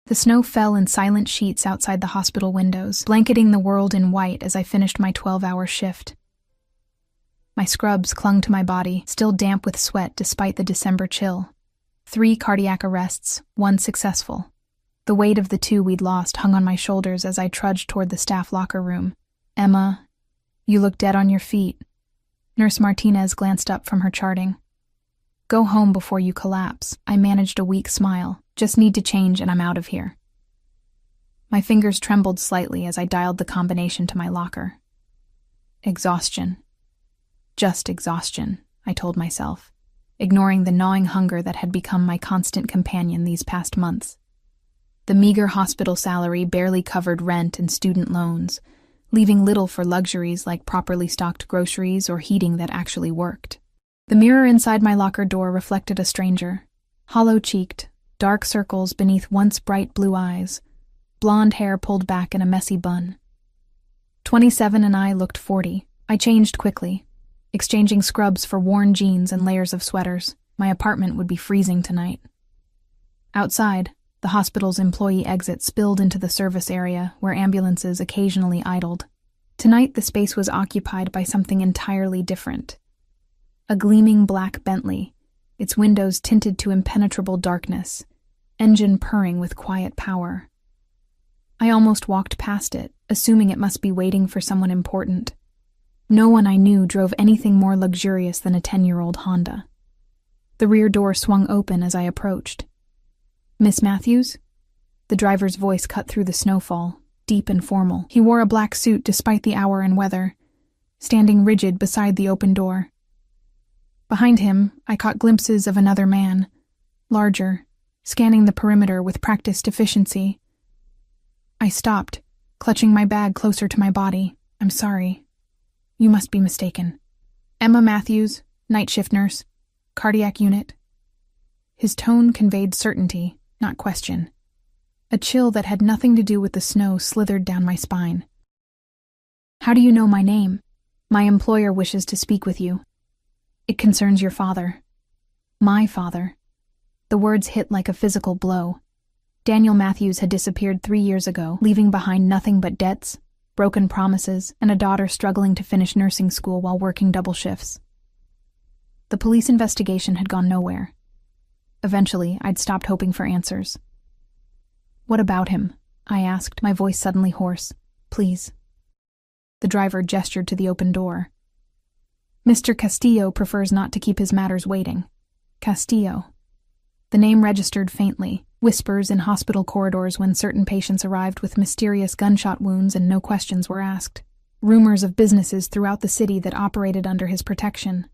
The snow fell in silent sheets outside the hospital windows, blanketing the world in white as I finished my 12-hour shift. My scrubs clung to my body, still damp with sweat despite the December chill. 3 cardiac arrests, 1 successful. The weight of the 2 we'd lost hung on my shoulders as I trudged toward the staff locker room. "Emma, you look dead on your feet." Nurse Martinez glanced up from her charting. "Go home before you collapse." I managed a weak smile. "Just need to change and I'm out of here." My fingers trembled slightly as I dialed the combination to my locker. Exhaustion. Just exhaustion, I told myself, ignoring the gnawing hunger that had become my constant companion these past months. The meager hospital salary barely covered rent and student loans, leaving little for luxuries like properly stocked groceries or heating that actually worked. The mirror inside my locker door reflected a stranger, hollow-cheeked, dark circles beneath once bright blue eyes, blonde hair pulled back in a messy bun. 27 and I looked 40. I changed quickly, exchanging scrubs for worn jeans and layers of sweaters. My apartment would be freezing tonight. Outside, the hospital's employee exit spilled into the service area where ambulances occasionally idled. Tonight, the space was occupied by something entirely different. A gleaming black Bentley, its windows tinted to impenetrable darkness, engine purring with quiet power. I almost walked past it, assuming it must be waiting for someone important. No one I knew drove anything more luxurious than a 10-year-old Honda. The rear door swung open as I approached. "Miss Matthews?" The driver's voice cut through the snowfall, deep and formal. He wore a black suit despite the hour and weather, standing rigid beside the open door. Behind him, I caught glimpses of another man, larger, scanning the perimeter with practiced efficiency. I stopped, clutching my bag closer to my body. "I'm sorry. You must be mistaken." "Emma Matthews, night shift nurse, cardiac unit." His tone conveyed certainty, not question. A chill that had nothing to do with the snow slithered down my spine. "How do you know my name?" "My employer wishes to speak with you. It concerns your father." "My father." The words hit like a physical blow. Daniel Matthews had disappeared 3 years ago, leaving behind nothing but debts, broken promises, and a daughter struggling to finish nursing school while working double shifts. The police investigation had gone nowhere. Eventually, I'd stopped hoping for answers. "What about him?" I asked, my voice suddenly hoarse. "Please." The driver gestured to the open door. "Mr. Castillo prefers not to keep his matters waiting." Castillo. The name registered faintly, whispers in hospital corridors when certain patients arrived with mysterious gunshot wounds and no questions were asked. Rumors of businesses throughout the city that operated under his protection.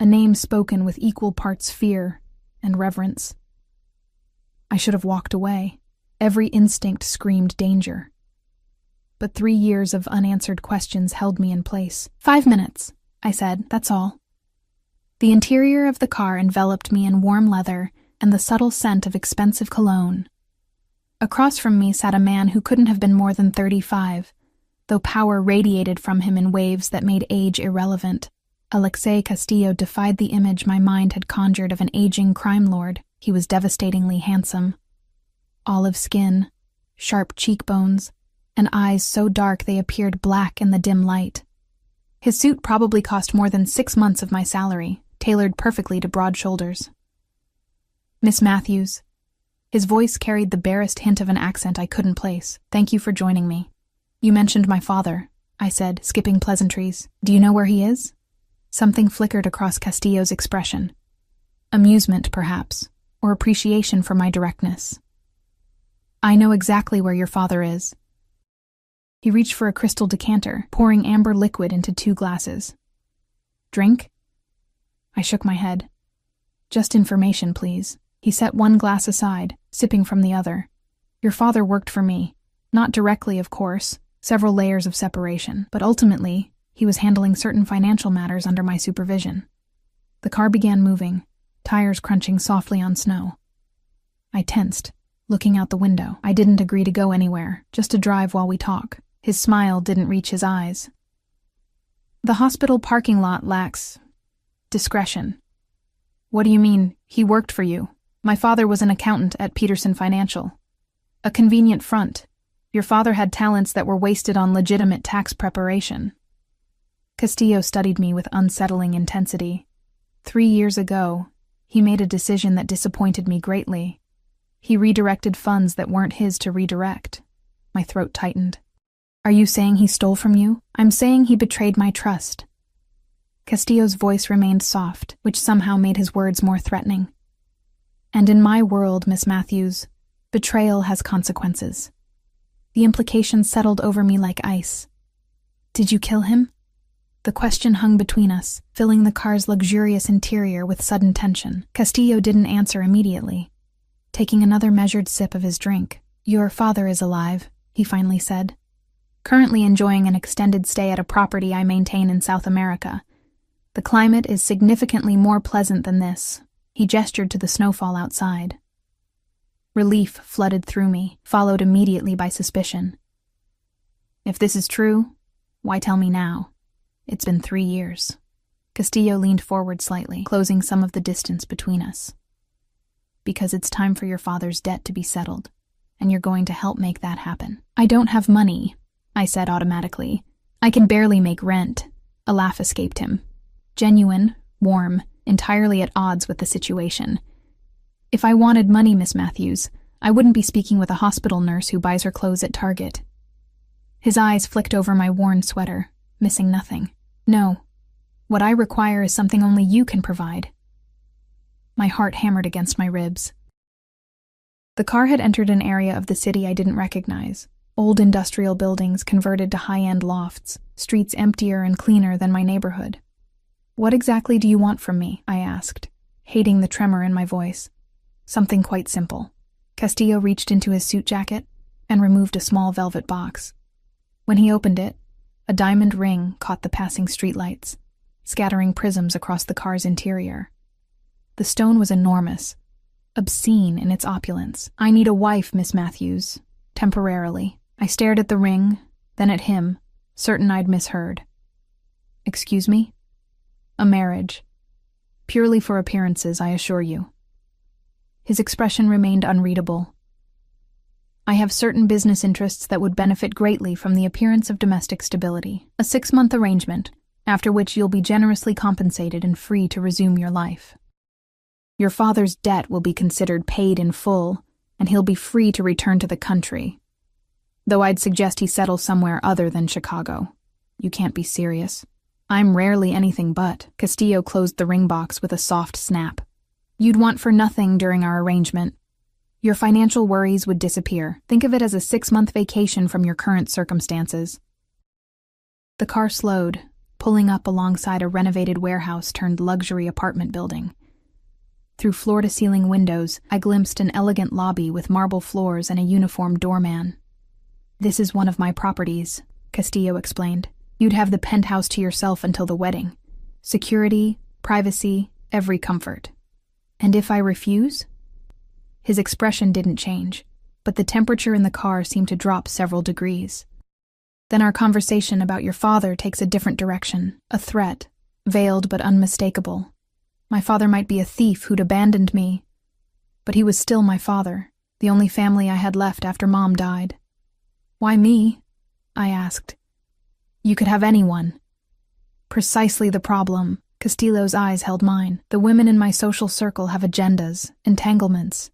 A name spoken with equal parts fear and reverence. I should have walked away. Every instinct screamed danger. But 3 years of unanswered questions held me in place. 5 minutes, I said, that's all. The interior of the car enveloped me in warm leather and the subtle scent of expensive cologne. Across from me sat a man who couldn't have been more than 35, though power radiated from him in waves that made age irrelevant. Alexei Castillo defied the image my mind had conjured of an aging crime lord. He was devastatingly handsome. Olive skin, sharp cheekbones, and eyes so dark they appeared black in the dim light. His suit probably cost more than 6 months of my salary, tailored perfectly to broad shoulders. "Miss Matthews." His voice carried the barest hint of an accent I couldn't place. "Thank you for joining me." "You mentioned my father," I said, skipping pleasantries. "Do you know where he is?" Something flickered across Castillo's expression. Amusement, perhaps, or appreciation for my directness. "I know exactly where your father is." He reached for a crystal decanter, pouring amber liquid into 2 glasses. "Drink?" I shook my head. "Just information, please." He set 1 glass aside, sipping from the other. "Your father worked for me. Not directly, of course, several layers of separation, but ultimately, he was handling certain financial matters under my supervision." The car began moving, tires crunching softly on snow. I tensed, looking out the window. I didn't agree to go anywhere, just to drive while we talk. His smile didn't reach his eyes. "The hospital parking lot lacks discretion." "What do you mean, he worked for you?" "My father was an accountant at Peterson Financial." A convenient front. Your father had talents that were wasted on legitimate tax preparation. Castillo studied me with unsettling intensity. 3 years ago, he made a decision that disappointed me greatly. He redirected funds that weren't his to redirect. My throat tightened. Are you saying he stole from you? I'm saying he betrayed my trust. Castillo's voice remained soft, which somehow made his words more threatening. And in my world, Miss Matthews, betrayal has consequences. The implications settled over me like ice. Did you kill him? The question hung between us, filling the car's luxurious interior with sudden tension. Castillo didn't answer immediately. Taking another measured sip of his drink. Your father is alive, he finally said. Currently enjoying an extended stay at a property I maintain in South America. The climate is significantly more pleasant than this. He gestured to the snowfall outside. Relief flooded through me, followed immediately by suspicion. If this is true, why tell me now? It's been 3 years. Castillo leaned forward slightly, closing some of the distance between us. Because it's time for your father's debt to be settled, and you're going to help make that happen. I don't have money, I said automatically. I can barely make rent. A laugh escaped him. Genuine, warm, entirely at odds with the situation. If I wanted money, Miss Matthews, I wouldn't be speaking with a hospital nurse who buys her clothes at Target. His eyes flicked over my worn sweater, missing nothing. No. What I require is something only you can provide. My heart hammered against my ribs. The car had entered an area of the city I didn't recognize. Old industrial buildings converted to high-end lofts, streets emptier and cleaner than my neighborhood. What exactly do you want from me? I asked, hating the tremor in my voice. Something quite simple. Castillo reached into his suit jacket and removed a small velvet box. When he opened it, a diamond ring caught the passing streetlights, scattering prisms across the car's interior. The stone was enormous, obscene in its opulence. I need a wife, Miss Matthews, temporarily. I stared at the ring, then at him, certain I'd misheard. Excuse me? A marriage. Purely for appearances, I assure you. His expression remained unreadable. I have certain business interests that would benefit greatly from the appearance of domestic stability. A 6-month arrangement, after which you'll be generously compensated and free to resume your life. Your father's debt will be considered paid in full, and he'll be free to return to the country. Though I'd suggest he settle somewhere other than Chicago. You can't be serious. I'm rarely anything but. Castillo closed the ring box with a soft snap. You'd want for nothing during our arrangement. Your financial worries would disappear. Think of it as a 6-month vacation from your current circumstances. The car slowed, pulling up alongside a renovated warehouse turned luxury apartment building. Through floor-to-ceiling windows, I glimpsed an elegant lobby with marble floors and a uniformed doorman. This is one of my properties, Castillo explained. You'd have the penthouse to yourself until the wedding. Security, privacy, every comfort. And if I refuse? His expression didn't change, but the temperature in the car seemed to drop several degrees. Then our conversation about your father takes a different direction, a threat, veiled but unmistakable. My father might be a thief who'd abandoned me, but he was still my father, the only family I had left after Mom died. Why me? I asked. You could have anyone. Precisely the problem. Castillo's eyes held mine. The women in my social circle have agendas, entanglements.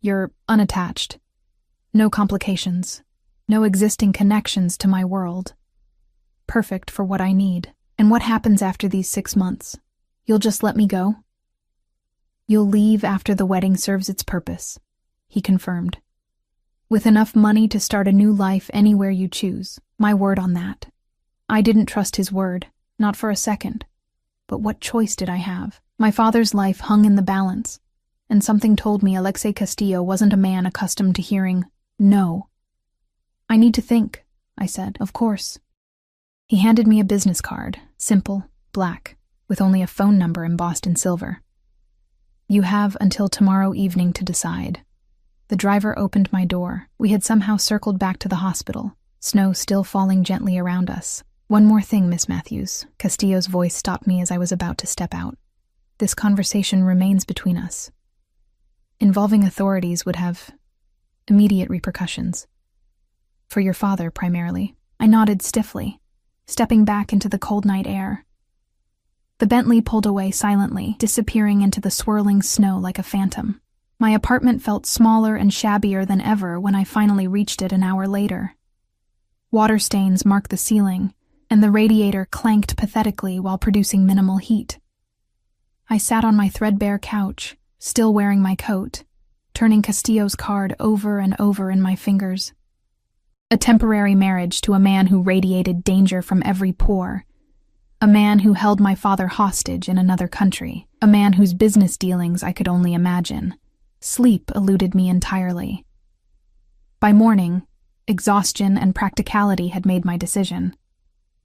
You're unattached. No complications. No existing connections to my world. Perfect for what I need. And what happens after these 6 months? You'll just let me go? You'll leave after the wedding serves its purpose, he confirmed. With enough money to start a new life anywhere you choose. My word on that. I didn't trust his word, not for a second. But what choice did I have? My father's life hung in the balance, and something told me Alexei Castillo wasn't a man accustomed to hearing no. I need to think, I said, of course. He handed me a business card, simple, black, with only a phone number embossed in silver. You have until tomorrow evening to decide. The driver opened my door. We had somehow circled back to the hospital, snow still falling gently around us. One more thing, Miss Matthews. Castillo's voice stopped me as I was about to step out. This conversation remains between us. Involving authorities would have immediate repercussions. For your father, primarily. I nodded stiffly, stepping back into the cold night air. The Bentley pulled away silently, disappearing into the swirling snow like a phantom. My apartment felt smaller and shabbier than ever when I finally reached it an hour later. Water stains marked the ceiling, and the radiator clanked pathetically while producing minimal heat. I sat on my threadbare couch, still wearing my coat, turning Castillo's card over and over in my fingers. A temporary marriage to a man who radiated danger from every pore. A man who held my father hostage in another country. A man whose business dealings I could only imagine. Sleep eluded me entirely. By morning, exhaustion and practicality had made my decision.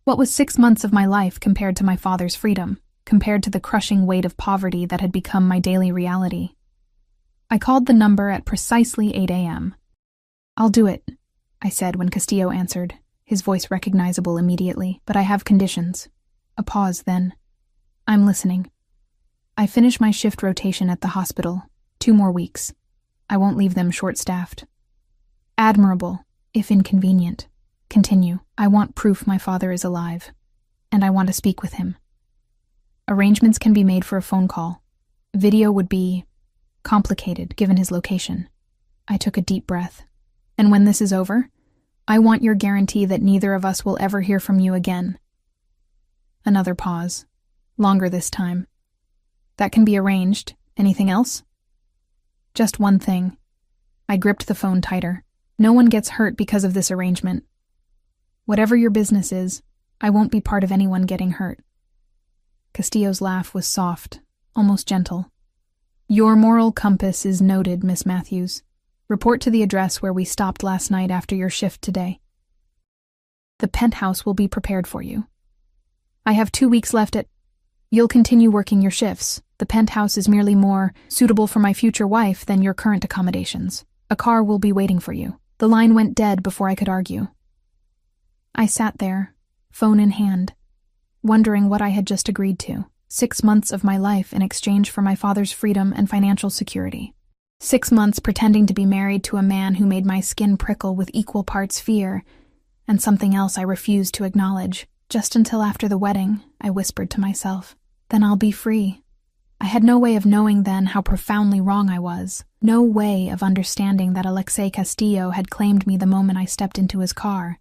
What was 6 months of my life compared to my father's freedom, compared to the crushing weight of poverty that had become my daily reality? I called the number at precisely 8 a.m. "I'll do it," I said when Castillo answered, his voice recognizable immediately. "But I have conditions." A pause, then. "I'm listening." "I finish my shift rotation at the hospital. 2 more weeks. I won't leave them short-staffed." "Admirable, if inconvenient. Continue. I want proof my father is alive, and I want to speak with him. Arrangements can be made for a phone call. Video would be complicated, given his location." I took a deep breath. "And when this is over, I want your guarantee that neither of us will ever hear from you again." Another pause. Longer this time. "That can be arranged. Anything else?" "Just one thing." I gripped the phone tighter. "No one gets hurt because of this arrangement. Whatever your business is, I won't be part of anyone getting hurt." Castillo's laugh was soft, almost gentle. "Your moral compass is noted, Miss Matthews. Report to the address where we stopped last night after your shift today. The penthouse will be prepared for you. I have 2 weeks left at... You'll continue working your shifts. The penthouse is merely more suitable for my future wife than your current accommodations. A car will be waiting for you." The line went dead before I could argue. I sat there, phone in hand, wondering what I had just agreed to. 6 months of my life in exchange for my father's freedom and financial security. 6 months pretending to be married to a man who made my skin prickle with equal parts fear, and something else I refused to acknowledge. Just until after the wedding, I whispered to myself, "Then I'll be free." I had no way of knowing then how profoundly wrong I was. No way of understanding that Alexei Castillo had claimed me the moment I stepped into his car,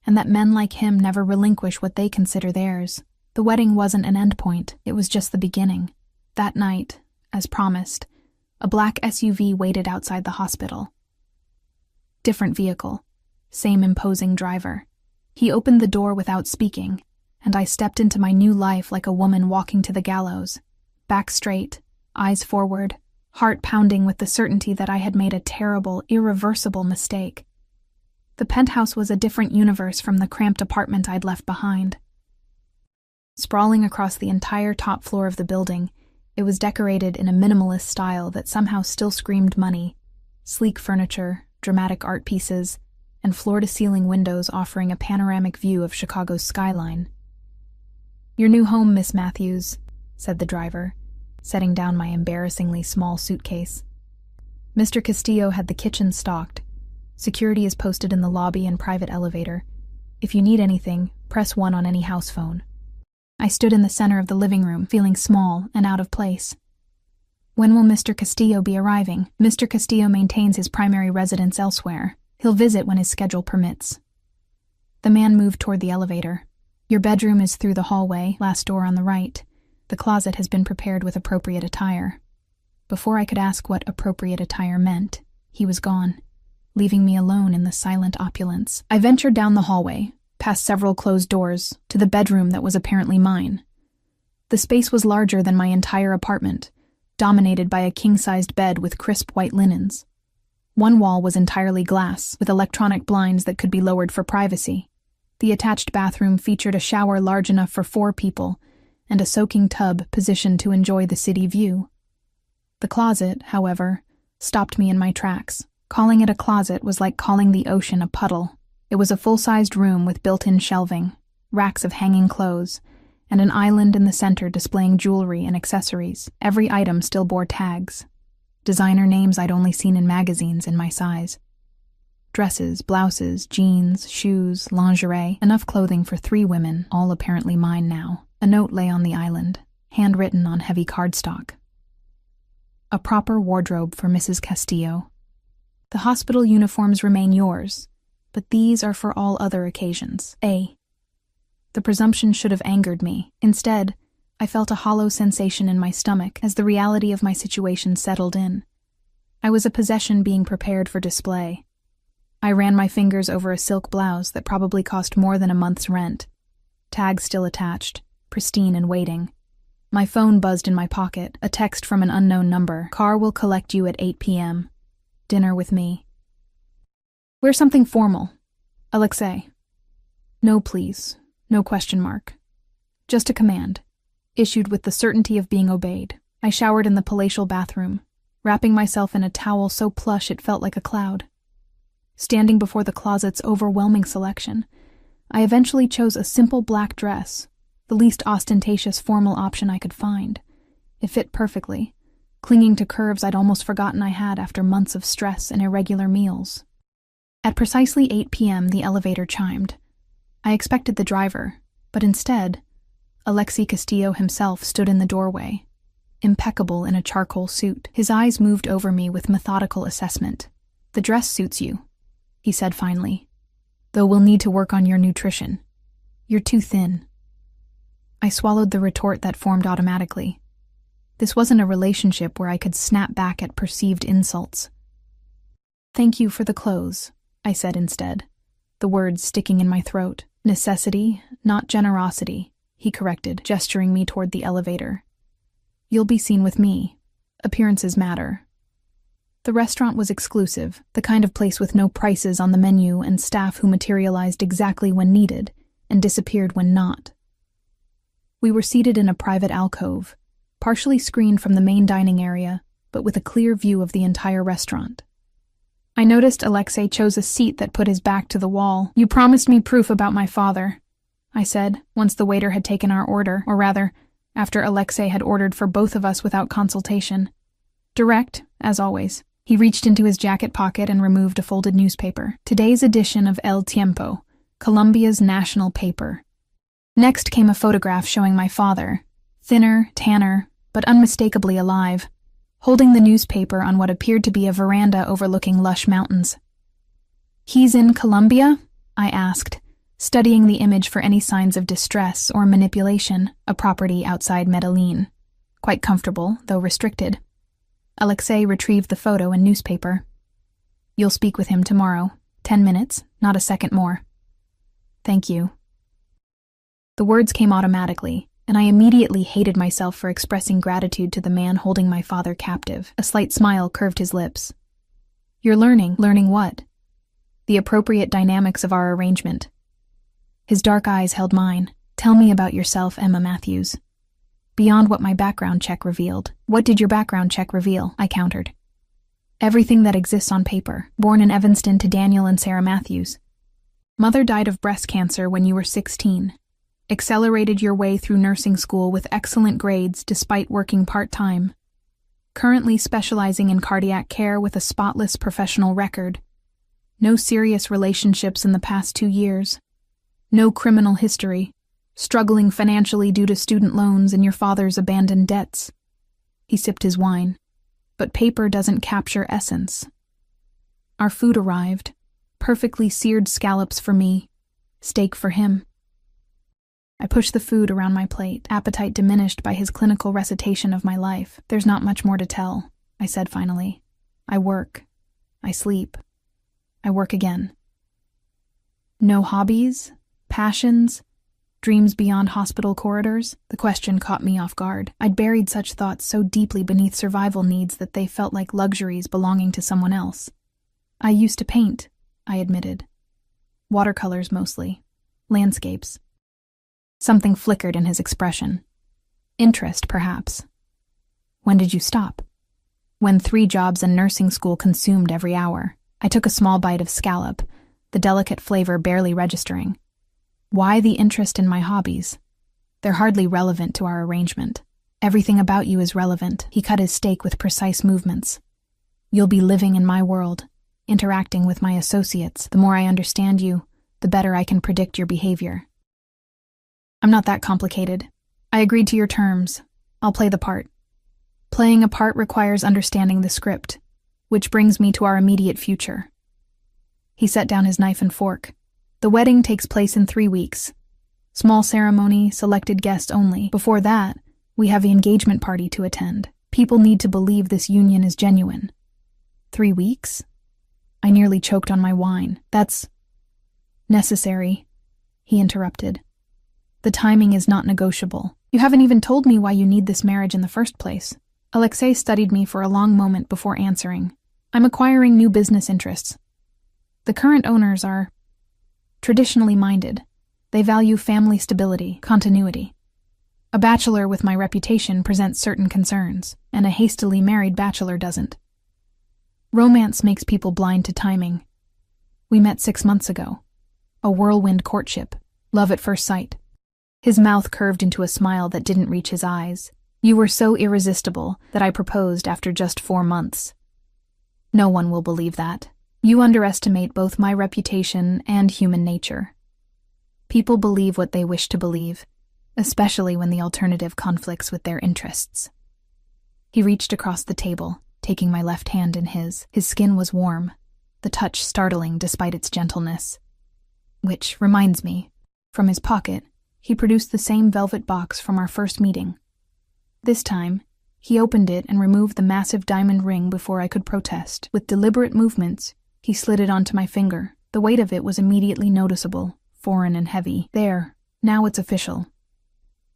and that men like him never relinquish what they consider theirs. The wedding wasn't an endpoint, it was just the beginning. That night, as promised, a black SUV waited outside the hospital. Different vehicle, same imposing driver. He opened the door without speaking, and I stepped into my new life like a woman walking to the gallows. Back straight, eyes forward, heart pounding with the certainty that I had made a terrible, irreversible mistake. The penthouse was a different universe from the cramped apartment I'd left behind. Sprawling across the entire top floor of the building, it was decorated in a minimalist style that somehow still screamed money. Sleek furniture, dramatic art pieces, and floor-to-ceiling windows offering a panoramic view of Chicago's skyline. "Your new home, Miss Matthews," said the driver, setting down my embarrassingly small suitcase. "Mr. Castillo had the kitchen stocked. Security is posted in the lobby and private elevator. If you need anything, press 1 on any house phone." I stood in the center of the living room, feeling small and out of place. "When will Mr. Castillo be arriving?" "Mr. Castillo maintains his primary residence elsewhere. He'll visit when his schedule permits." The man moved toward the elevator. "Your bedroom is through the hallway, last door on the right. The closet has been prepared with appropriate attire." Before I could ask what appropriate attire meant, he was gone, leaving me alone in the silent opulence. I ventured down the hallway, past several closed doors, to the bedroom that was apparently mine. The space was larger than my entire apartment, dominated by a king-sized bed with crisp white linens. One wall was entirely glass, with electronic blinds that could be lowered for privacy. The attached bathroom featured a shower large enough for 4 people, and a soaking tub positioned to enjoy the city view. The closet, however, stopped me in my tracks. Calling it a closet was like calling the ocean a puddle. It was a full-sized room with built-in shelving, racks of hanging clothes, and an island in the center displaying jewelry and accessories. Every item still bore tags. Designer names I'd only seen in magazines in my size. Dresses, blouses, jeans, shoes, lingerie, enough clothing for 3 women, all apparently mine now. A note lay on the island, handwritten on heavy cardstock. A proper wardrobe for Mrs. Castillo. The hospital uniforms remain yours, but these are for all other occasions. A. The presumption should have angered me. Instead, I felt a hollow sensation in my stomach as the reality of my situation settled in. I was a possession being prepared for display. I ran my fingers over a silk blouse that probably cost more than a month's rent. Tag still attached, pristine and waiting. My phone buzzed in my pocket, a text from an unknown number. Car will collect you at 8 p.m. Dinner with me. Wear something formal. Alexei. No, please. No question mark. Just a command, issued with the certainty of being obeyed. I showered in the palatial bathroom, wrapping myself in a towel so plush it felt like a cloud. Standing before the closet's overwhelming selection, I eventually chose a simple black dress, the least ostentatious formal option I could find. It fit perfectly, clinging to curves I'd almost forgotten I had after months of stress and irregular meals. At precisely 8 p.m., the elevator chimed. I expected the driver, but instead, Alexei Castillo himself stood in the doorway, impeccable in a charcoal suit. His eyes moved over me with methodical assessment. The dress suits you, he said finally, though we'll need to work on your nutrition. You're too thin. I swallowed the retort that formed automatically. This wasn't a relationship where I could snap back at perceived insults. Thank you for the clothes, I said instead, the words sticking in my throat. Necessity, not generosity, he corrected, gesturing me toward the elevator. You'll be seen with me. Appearances matter. The restaurant was exclusive, the kind of place with no prices on the menu and staff who materialized exactly when needed and disappeared when not. We were seated in a private alcove, partially screened from the main dining area, but with a clear view of the entire restaurant. I noticed Alexei chose a seat that put his back to the wall. You promised me proof about my father, I said, once the waiter had taken our order, or rather, after Alexei had ordered for both of us without consultation. Direct, as always. He reached into his jacket pocket and removed a folded newspaper. Today's edition of El Tiempo, Colombia's national paper. Next came a photograph showing my father, thinner, tanner, but unmistakably alive, holding the newspaper on what appeared to be a veranda overlooking lush mountains. He's in Colombia? I asked, studying the image for any signs of distress or manipulation, a property outside Medellin. Quite comfortable, though restricted. Alexei retrieved the photo and newspaper. You'll speak with him tomorrow. 10 minutes, not a second more. Thank you. The words came automatically, and I immediately hated myself for expressing gratitude to the man holding my father captive. A slight smile curved his lips. You're learning. Learning what? The appropriate dynamics of our arrangement. His dark eyes held mine. Tell me about yourself, Emma Matthews. Beyond what my background check revealed. What did your background check reveal? I countered. Everything that exists on paper. Born in Evanston to Daniel and Sarah Matthews. Mother died of breast cancer when you were 16. Accelerated your way through nursing school with excellent grades despite working part-time. Currently specializing in cardiac care with a spotless professional record. No serious relationships in the past 2 years. No criminal history. Struggling financially due to student loans and your father's abandoned debts. He sipped his wine. But paper doesn't capture essence. Our food arrived. Perfectly seared scallops for me. Steak for him. I pushed the food around my plate, appetite diminished by his clinical recitation of my life. There's not much more to tell, I said finally. I work. I sleep. I work again. No hobbies? Passions? Dreams beyond hospital corridors? The question caught me off guard. I'd buried such thoughts so deeply beneath survival needs that they felt like luxuries belonging to someone else. I used to paint, I admitted. Watercolors mostly. Landscapes. Something flickered in his expression. Interest, perhaps. When did you stop? When 3 jobs and nursing school consumed every hour. I took a small bite of scallop, the delicate flavor barely registering. Why the interest in my hobbies? They're hardly relevant to our arrangement. Everything about you is relevant. He cut his steak with precise movements. You'll be living in my world. interacting with my associates. The more I understand you, the better I can predict your behavior. I'm not that complicated. I agreed to your terms. I'll play the part. Playing a part requires understanding the script, which brings me to our immediate future. He set down his knife and fork. The wedding takes place in 3 weeks. Small ceremony, selected guests only. Before that, we have the engagement party to attend. People need to believe this union is genuine. 3 weeks? I nearly choked on my wine. That's necessary, he interrupted. The timing is not negotiable. You haven't even told me why you need this marriage in the first place. Alexei studied me for a long moment before answering. I'm acquiring new business interests. The current owners are traditionally minded. They value family stability, continuity. A bachelor with my reputation presents certain concerns, and a hastily married bachelor doesn't. Romance makes people blind to timing. We met 6 months ago. A whirlwind courtship, love at first sight. His mouth curved into a smile that didn't reach his eyes. You were so irresistible that I proposed after just 4 months. No one will believe that. You underestimate both my reputation and human nature. People believe what they wish to believe, especially when the alternative conflicts with their interests. He reached across the table, taking my left hand in his. His skin was warm, the touch startling despite its gentleness. Which reminds me, from his pocket, he produced the same velvet box from our first meeting. This time, he opened it and removed the massive diamond ring before I could protest. With deliberate movements, he slid it onto my finger. The weight of it was immediately noticeable, foreign and heavy. There, now it's official.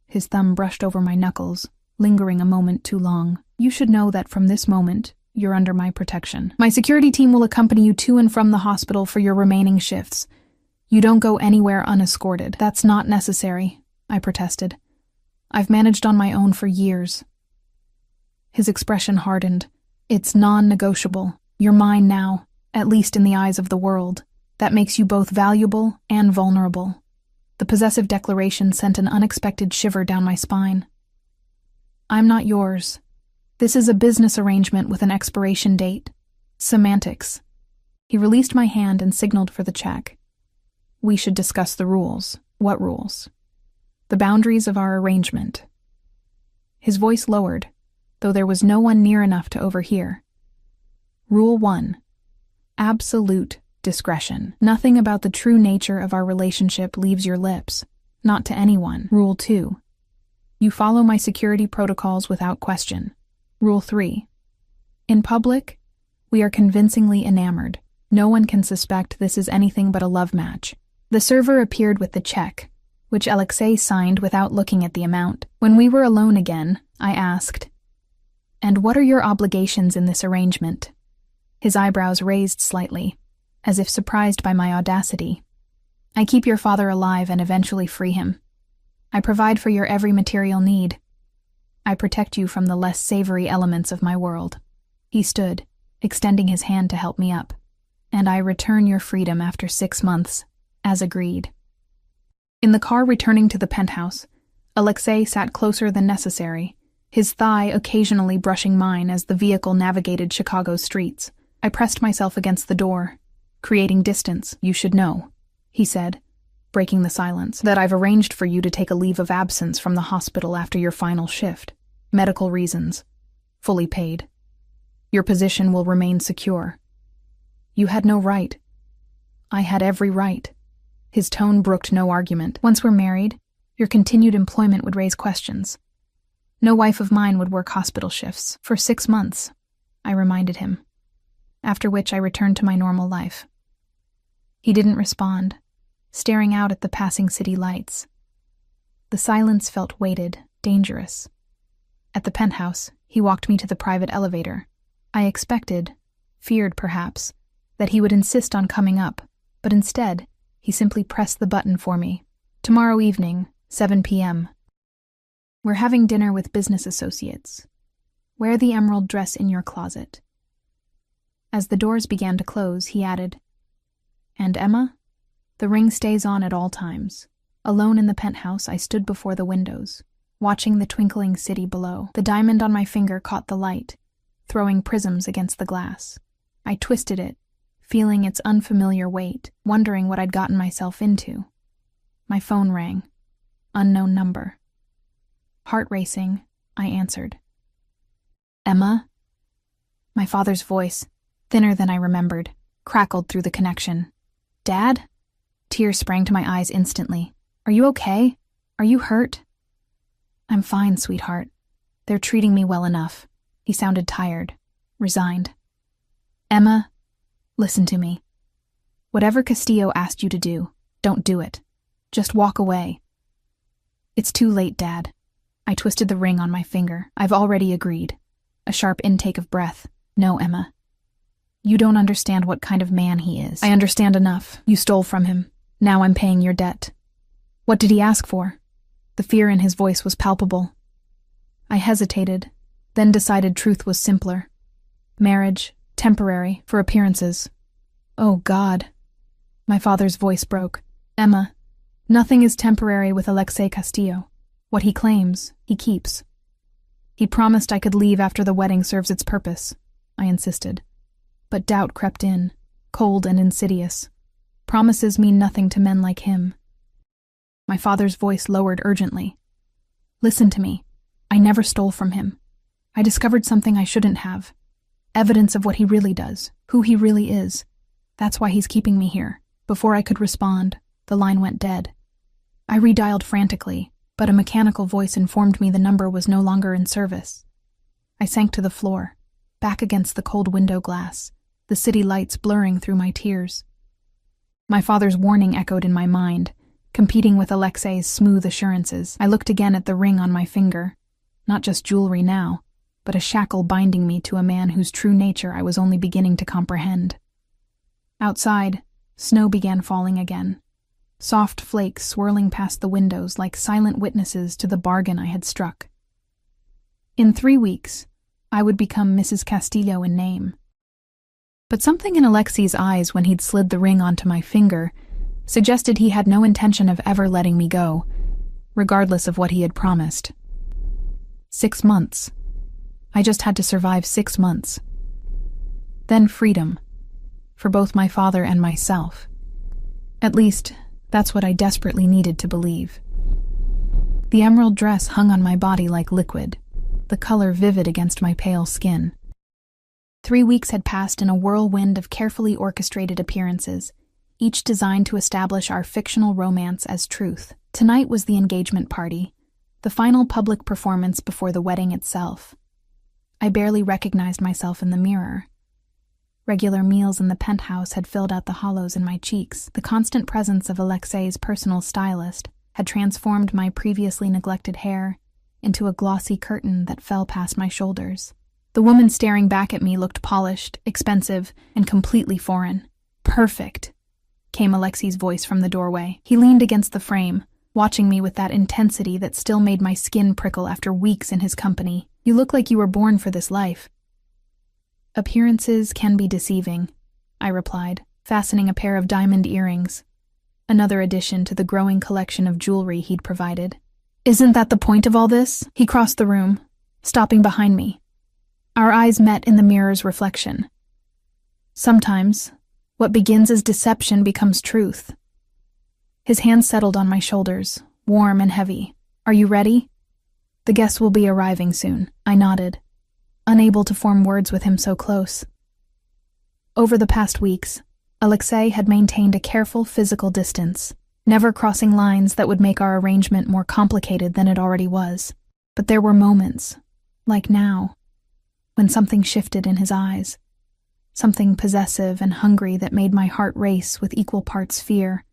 His thumb brushed over my knuckles, lingering a moment too long. You should know that from this moment, you're under my protection. My security team will accompany you to and from the hospital for your remaining shifts. You don't go anywhere unescorted. That's not necessary, I protested. I've managed on my own for years. His expression hardened. It's non-negotiable. You're mine now, at least in the eyes of the world. That makes you both valuable and vulnerable. The possessive declaration sent an unexpected shiver down my spine. I'm not yours. This is a business arrangement with an expiration date. Semantics. He released my hand and signaled for the check. We should discuss the rules. What rules? The boundaries of our arrangement. His voice lowered, though there was no one near enough to overhear. Rule 1. Absolute discretion. Nothing about the true nature of our relationship leaves your lips. Not to anyone. Rule 2. You follow my security protocols without question. Rule 3. In public, we are convincingly enamored. No one can suspect this is anything but a love match. The server appeared with the check, which Alexei signed without looking at the amount. When we were alone again, I asked, "And what are your obligations in this arrangement?" His eyebrows raised slightly, as if surprised by my audacity. I keep your father alive and eventually free him. I provide for your every material need. I protect you from the less savory elements of my world. He stood, extending his hand to help me up. And I return your freedom after 6 months, as agreed. In the car returning to the penthouse, Alexei sat closer than necessary, his thigh occasionally brushing mine as the vehicle navigated Chicago's streets. I pressed myself against the door, creating distance. You should know, he said, breaking the silence, that I've arranged for you to take a leave of absence from the hospital after your final shift. Medical reasons. Fully paid. Your position will remain secure. You had no right. I had every right. His tone brooked no argument. Once we're married, your continued employment would raise questions. No wife of mine would work hospital shifts. For 6 months, I reminded him. After which I returned to my normal life. He didn't respond, staring out at the passing city lights. The silence felt weighted, dangerous. At the penthouse, he walked me to the private elevator. I expected, feared perhaps, that he would insist on coming up, but instead, he simply pressed the button for me. Tomorrow evening, 7 p.m. We're having dinner with business associates. Wear the emerald dress in your closet. As the doors began to close, he added, And Emma? The ring stays on at all times. Alone in the penthouse, I stood before the windows, watching the twinkling city below. The diamond on my finger caught the light, throwing prisms against the glass. I twisted it, feeling its unfamiliar weight, wondering what I'd gotten myself into. My phone rang. Unknown number. Heart racing, I answered. Emma? My father's voice, thinner than I remembered, crackled through the connection. Dad? Tears sprang to my eyes instantly. Are you okay? Are you hurt? I'm fine, sweetheart. They're treating me well enough. He sounded tired, resigned. Emma, listen to me. Whatever Castillo asked you to do, don't do it. Just walk away. It's too late, Dad. I twisted the ring on my finger. I've already agreed. A sharp intake of breath. No, Emma. You don't understand what kind of man he is. I understand enough. You stole from him. Now I'm paying your debt. What did he ask for? The fear in his voice was palpable. I hesitated, then decided truth was simpler. Marriage, temporary, for appearances. Oh, God. My father's voice broke. Emma, nothing is temporary with Alexei Castillo. What he claims, he keeps. He promised I could leave after the wedding serves its purpose, I insisted. But doubt crept in, cold and insidious. Promises mean nothing to men like him. My father's voice lowered urgently. Listen to me. I never stole from him. I discovered something I shouldn't have. Evidence of what he really does, who he really is. That's why he's keeping me here. Before I could respond, the line went dead. I redialed frantically, but a mechanical voice informed me the number was no longer in service. I sank to the floor, back against the cold window glass, the city lights blurring through my tears. My father's warning echoed in my mind, competing with Alexei's smooth assurances. I looked again at the ring on my finger. Not just jewelry now, but a shackle binding me to a man whose true nature I was only beginning to comprehend. Outside, snow began falling again. Soft flakes swirling past the windows like silent witnesses to the bargain I had struck. In 3 weeks, I would become Mrs. Castillo in name. But something in Alexei's eyes when he'd slid the ring onto my finger suggested he had no intention of ever letting me go, regardless of what he had promised. 6 months. I just had to survive 6 months. Then freedom, for both my father and myself. At least, that's what I desperately needed to believe. The emerald dress hung on my body like liquid, the color vivid against my pale skin. 3 weeks had passed in a whirlwind of carefully orchestrated appearances, each designed to establish our fictional romance as truth. Tonight was the engagement party, the final public performance before the wedding itself. I barely recognized myself in the mirror. Regular meals in the penthouse had filled out the hollows in my cheeks. The constant presence of Alexei's personal stylist had transformed my previously neglected hair into a glossy curtain that fell past my shoulders. The woman staring back at me looked polished, expensive, and completely foreign. Perfect, came Alexei's voice from the doorway. He leaned against the frame, watching me with that intensity that still made my skin prickle after weeks in his company. You look like you were born for this life. Appearances can be deceiving, I replied, fastening a pair of diamond earrings, another addition to the growing collection of jewelry he'd provided. Isn't that the point of all this? He crossed the room, stopping behind me. Our eyes met in the mirror's reflection. Sometimes, what begins as deception becomes truth. His hand settled on my shoulders, warm and heavy. Are you ready? The guests will be arriving soon. I nodded, unable to form words with him so close. Over the past weeks, Alexei had maintained a careful physical distance, never crossing lines that would make our arrangement more complicated than it already was. But there were moments, like now, when something shifted in his eyes, something possessive and hungry that made my heart race with equal parts fear,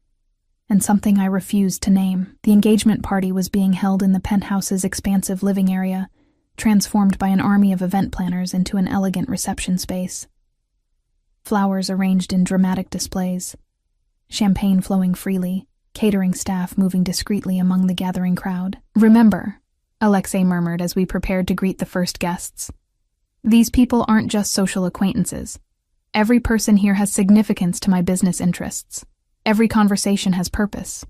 and something I refused to name. The engagement party was being held in the penthouse's expansive living area, transformed by an army of event planners into an elegant reception space. Flowers arranged in dramatic displays, champagne flowing freely, catering staff moving discreetly among the gathering crowd. Remember, Alexei murmured as we prepared to greet the first guests. These people aren't just social acquaintances. Every person here has significance to my business interests. Every conversation has purpose.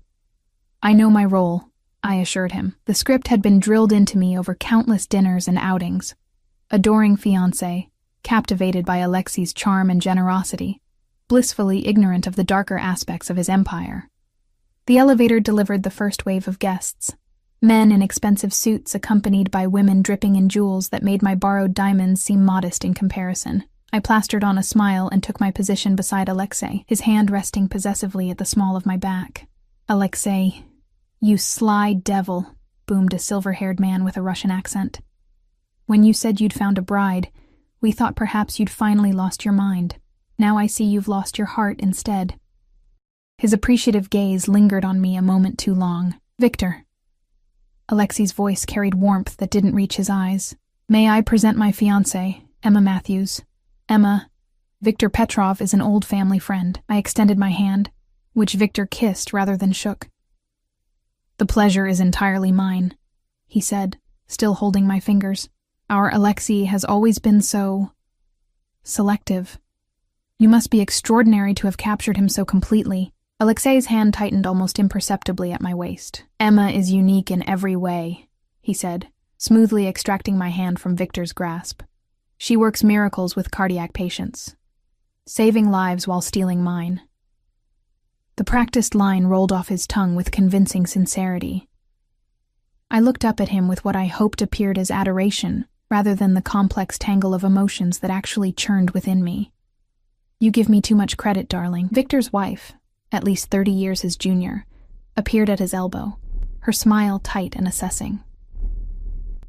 I know my role, I assured him. The script had been drilled into me over countless dinners and outings. Adoring fiancé, captivated by Alexei's charm and generosity. blissfully ignorant of the darker aspects of his empire. The elevator delivered the first wave of guests. Men in expensive suits accompanied by women dripping in jewels that made my borrowed diamonds seem modest in comparison. I plastered on a smile and took my position beside Alexei, his hand resting possessively at the small of my back. "Alexei, you sly devil," boomed a silver-haired man with a Russian accent. "When you said you'd found a bride, we thought perhaps you'd finally lost your mind. Now I see you've lost your heart instead." His appreciative gaze lingered on me a moment too long. "Victor." Alexei's voice carried warmth that didn't reach his eyes. "May I present my fiancée, Emma Matthews. Emma, Victor Petrov is an old family friend." I extended my hand, which Victor kissed rather than shook. "The pleasure is entirely mine," he said, still holding my fingers. "Our Alexei has always been so selective. You must be extraordinary to have captured him so completely." Alexei's hand tightened almost imperceptibly at my waist. "Emma is unique in every way," he said, smoothly extracting my hand from Victor's grasp. "She works miracles with cardiac patients, saving lives while stealing mine." The practiced line rolled off his tongue with convincing sincerity. I looked up at him with what I hoped appeared as adoration, rather than the complex tangle of emotions that actually churned within me. "You give me too much credit, darling." Victor's wife, at least 30 years his junior, appeared at his elbow, her smile tight and assessing.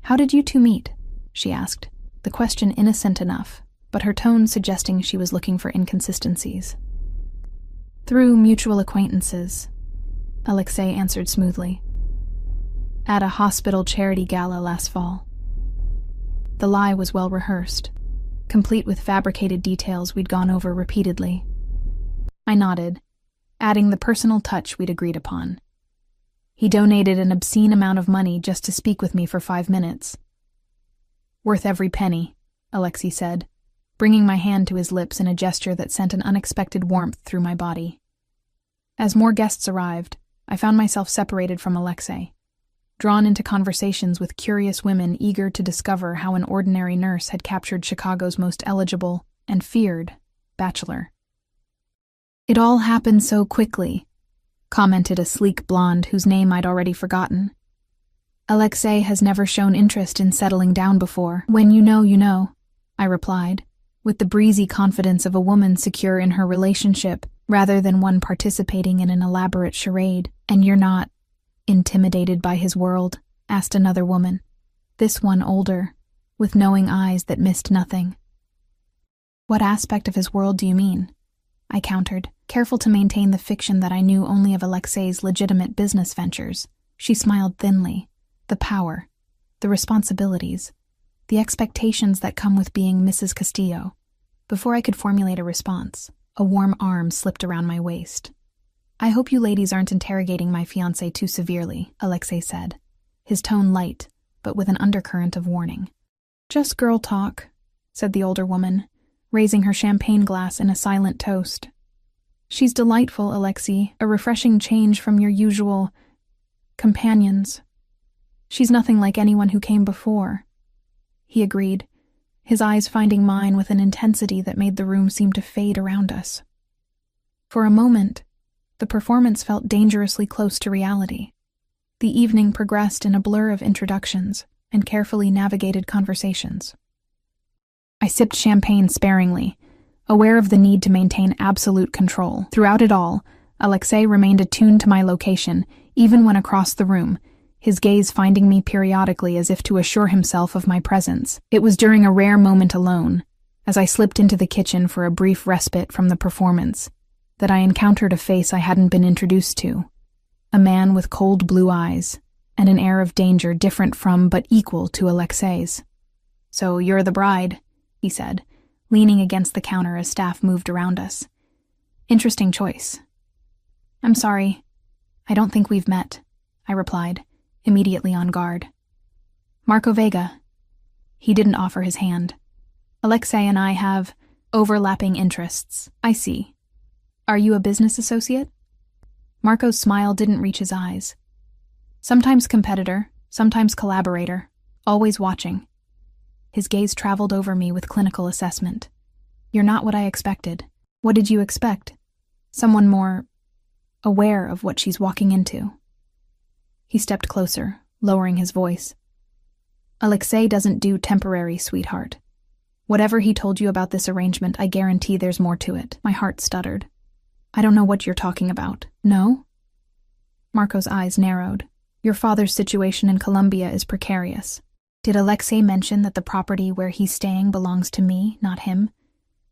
"How did you two meet?" she asked, the question innocent enough, but her tone suggesting she was looking for inconsistencies. "Through mutual acquaintances," Alexei answered smoothly. "At a hospital charity gala last fall." The lie was well rehearsed, complete with fabricated details we'd gone over repeatedly. I nodded, adding the personal touch we'd agreed upon. He donated an obscene amount of money just to speak with me for 5 minutes. "Worth every penny," Alexei said, bringing my hand to his lips in a gesture that sent an unexpected warmth through my body. As more guests arrived, I found myself separated from Alexei, drawn into conversations with curious women eager to discover how an ordinary nurse had captured Chicago's most eligible and feared bachelor. "It all happened so quickly," commented a sleek blonde whose name I'd already forgotten. "Alexei has never shown interest in settling down before." "When you know," I replied, with the breezy confidence of a woman secure in her relationship rather than one participating in an elaborate charade. "And you're not intimidated by his world?" asked another woman, this one older, with knowing eyes that missed nothing. "What aspect of his world do you mean?" I countered, careful to maintain the fiction that I knew only of Alexei's legitimate business ventures. She smiled thinly. "The power, the responsibilities, the expectations that come with being Mrs. Castillo." Before I could formulate a response, a warm arm slipped around my waist. "I hope you ladies aren't interrogating my fiancé too severely," Alexei said, his tone light, but with an undercurrent of warning. "Just girl talk," said the older woman, raising her champagne glass in a silent toast. "She's delightful, Alexei, a refreshing change from your usual companions. She's nothing like anyone who came before," he agreed, his eyes finding mine with an intensity that made the room seem to fade around us. For a moment, the performance felt dangerously close to reality. The evening progressed in a blur of introductions and carefully navigated conversations. I sipped champagne sparingly, aware of the need to maintain absolute control. Throughout it all, Alexei remained attuned to my location, even when across the room, his gaze finding me periodically as if to assure himself of my presence. It was during a rare moment alone, as I slipped into the kitchen for a brief respite from the performance, that I encountered a face I hadn't been introduced to. A man with cold blue eyes, and an air of danger different from but equal to Alexei's. "So you're the bride," he said, leaning against the counter as staff moved around us. "Interesting choice." "I'm sorry, I don't think we've met," I replied, immediately on guard. "Marco Vega." He didn't offer his hand. "Alexei and I have overlapping interests." "I see. Are you a business associate?" Marco's smile didn't reach his eyes. "Sometimes competitor, sometimes collaborator, always watching." His gaze traveled over me with clinical assessment. "You're not what I expected." What did you expect? Someone more aware of what she's walking into. He stepped closer, lowering his voice. Alexei doesn't do temporary, sweetheart. Whatever he told you about this arrangement, I guarantee there's more to it. My heart stuttered. I don't know what you're talking about. No? Marco's eyes narrowed. Your father's situation in Colombia is precarious. Did Alexei mention that the property where he's staying belongs to me, not him?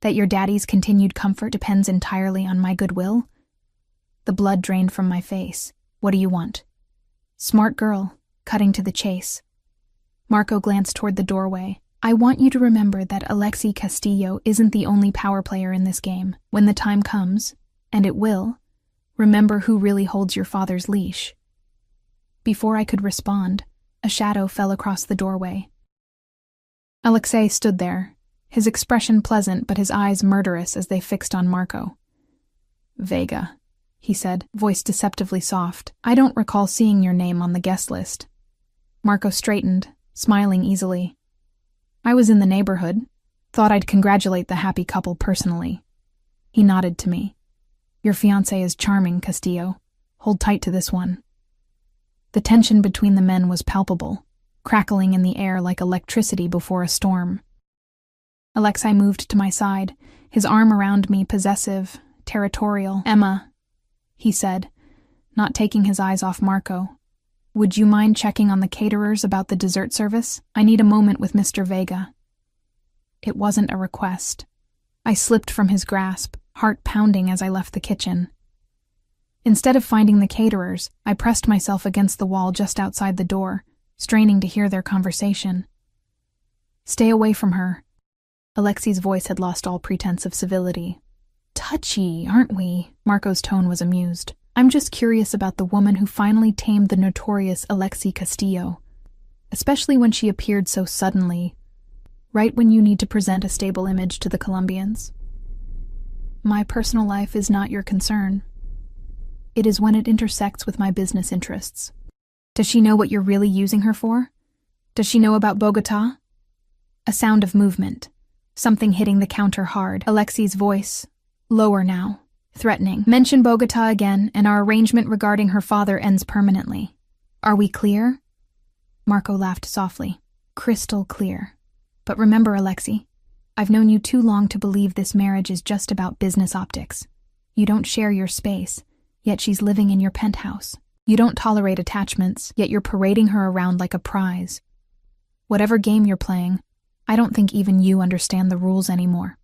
That your daddy's continued comfort depends entirely on my goodwill? The blood drained from my face. What do you want? Smart girl, cutting to the chase. Marco glanced toward the doorway. I want you to remember that Alexei Castillo isn't the only power player in this game. When the time comes, and it will, remember who really holds your father's leash. Before I could respond, a shadow fell across the doorway. Alexei stood there, his expression pleasant but his eyes murderous as they fixed on Marco. Vega, he said, voice deceptively soft. I don't recall seeing your name on the guest list. Marco straightened, smiling easily. I was in the neighborhood. Thought I'd congratulate the happy couple personally. He nodded to me. Your fiancé is charming, Castillo. Hold tight to this one. The tension between the men was palpable, crackling in the air like electricity before a storm. Alexei moved to my side, his arm around me possessive, territorial. Emma, he said, not taking his eyes off Marco. Would you mind checking on the caterers about the dessert service? I need a moment with Mr. Vega. It wasn't a request. I slipped from his grasp, heart pounding as I left the kitchen. Instead of finding the caterers, I pressed myself against the wall just outside the door, straining to hear their conversation. Stay away from her. Alexei's voice had lost all pretense of civility. Touchy, aren't we? Marco's tone was amused. I'm just curious about the woman who finally tamed the notorious Alexei Castillo, especially when she appeared so suddenly, right when you need to present a stable image to the Colombians. My personal life is not your concern. It is when it intersects with my business interests. Does she know what you're really using her for? Does she know about Bogota? A sound of movement, something hitting the counter hard. Alexei's voice, lower now. Threatening. Mention Bogota again, and our arrangement regarding her father ends permanently. Are we clear? Marco laughed softly. Crystal clear. But remember, Alexei, I've known you too long to believe this marriage is just about business optics. You don't share your space, yet she's living in your penthouse. You don't tolerate attachments, yet you're parading her around like a prize. Whatever game you're playing, I don't think even you understand the rules anymore.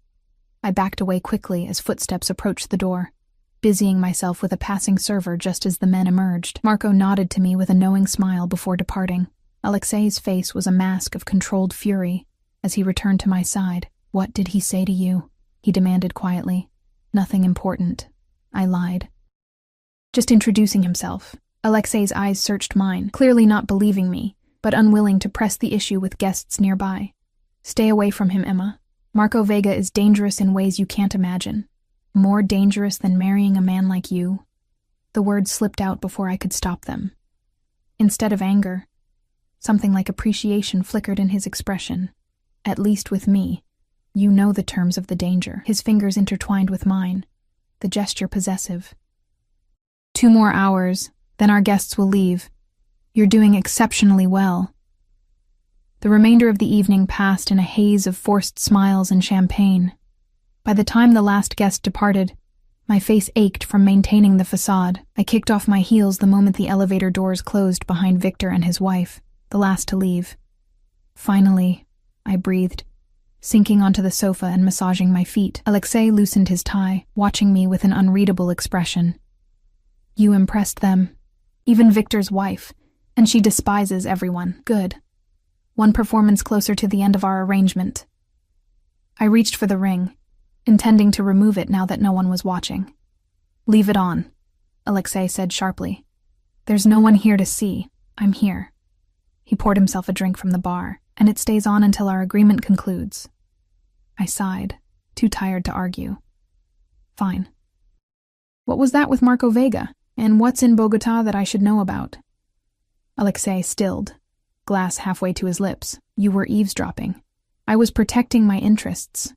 I backed away quickly as footsteps approached the door, busying myself with a passing server just as the men emerged. Marco nodded to me with a knowing smile before departing. Alexei's face was a mask of controlled fury as he returned to my side. What did he say to you? He demanded quietly. Nothing important. I lied. Just introducing himself. Alexei's eyes searched mine, clearly not believing me, but unwilling to press the issue with guests nearby. Stay away from him, Emma. Marco Vega is dangerous in ways you can't imagine. More dangerous than marrying a man like you. The words slipped out before I could stop them. Instead of anger, something like appreciation flickered in his expression. At least with me, you know the terms of the danger. His fingers intertwined with mine, the gesture possessive. 2 more hours, then our guests will leave. You're doing exceptionally well. The remainder of the evening passed in a haze of forced smiles and champagne. By the time the last guest departed, my face ached from maintaining the facade. I kicked off my heels the moment the elevator doors closed behind Victor and his wife, the last to leave. Finally, I breathed, sinking onto the sofa and massaging my feet. Alexei loosened his tie, watching me with an unreadable expression. You impressed them, even Victor's wife, and she despises everyone. Good. 1 performance closer to the end of our arrangement. I reached for the ring, intending to remove it now that no one was watching. Leave it on, Alexei said sharply. There's no one here to see. I'm here. He poured himself a drink from the bar, and it stays on until our agreement concludes. I sighed, too tired to argue. Fine. What was that with Marco Vega, and what's in Bogota that I should know about? Alexei stilled, glass halfway to his lips. You were eavesdropping. I was protecting my interests.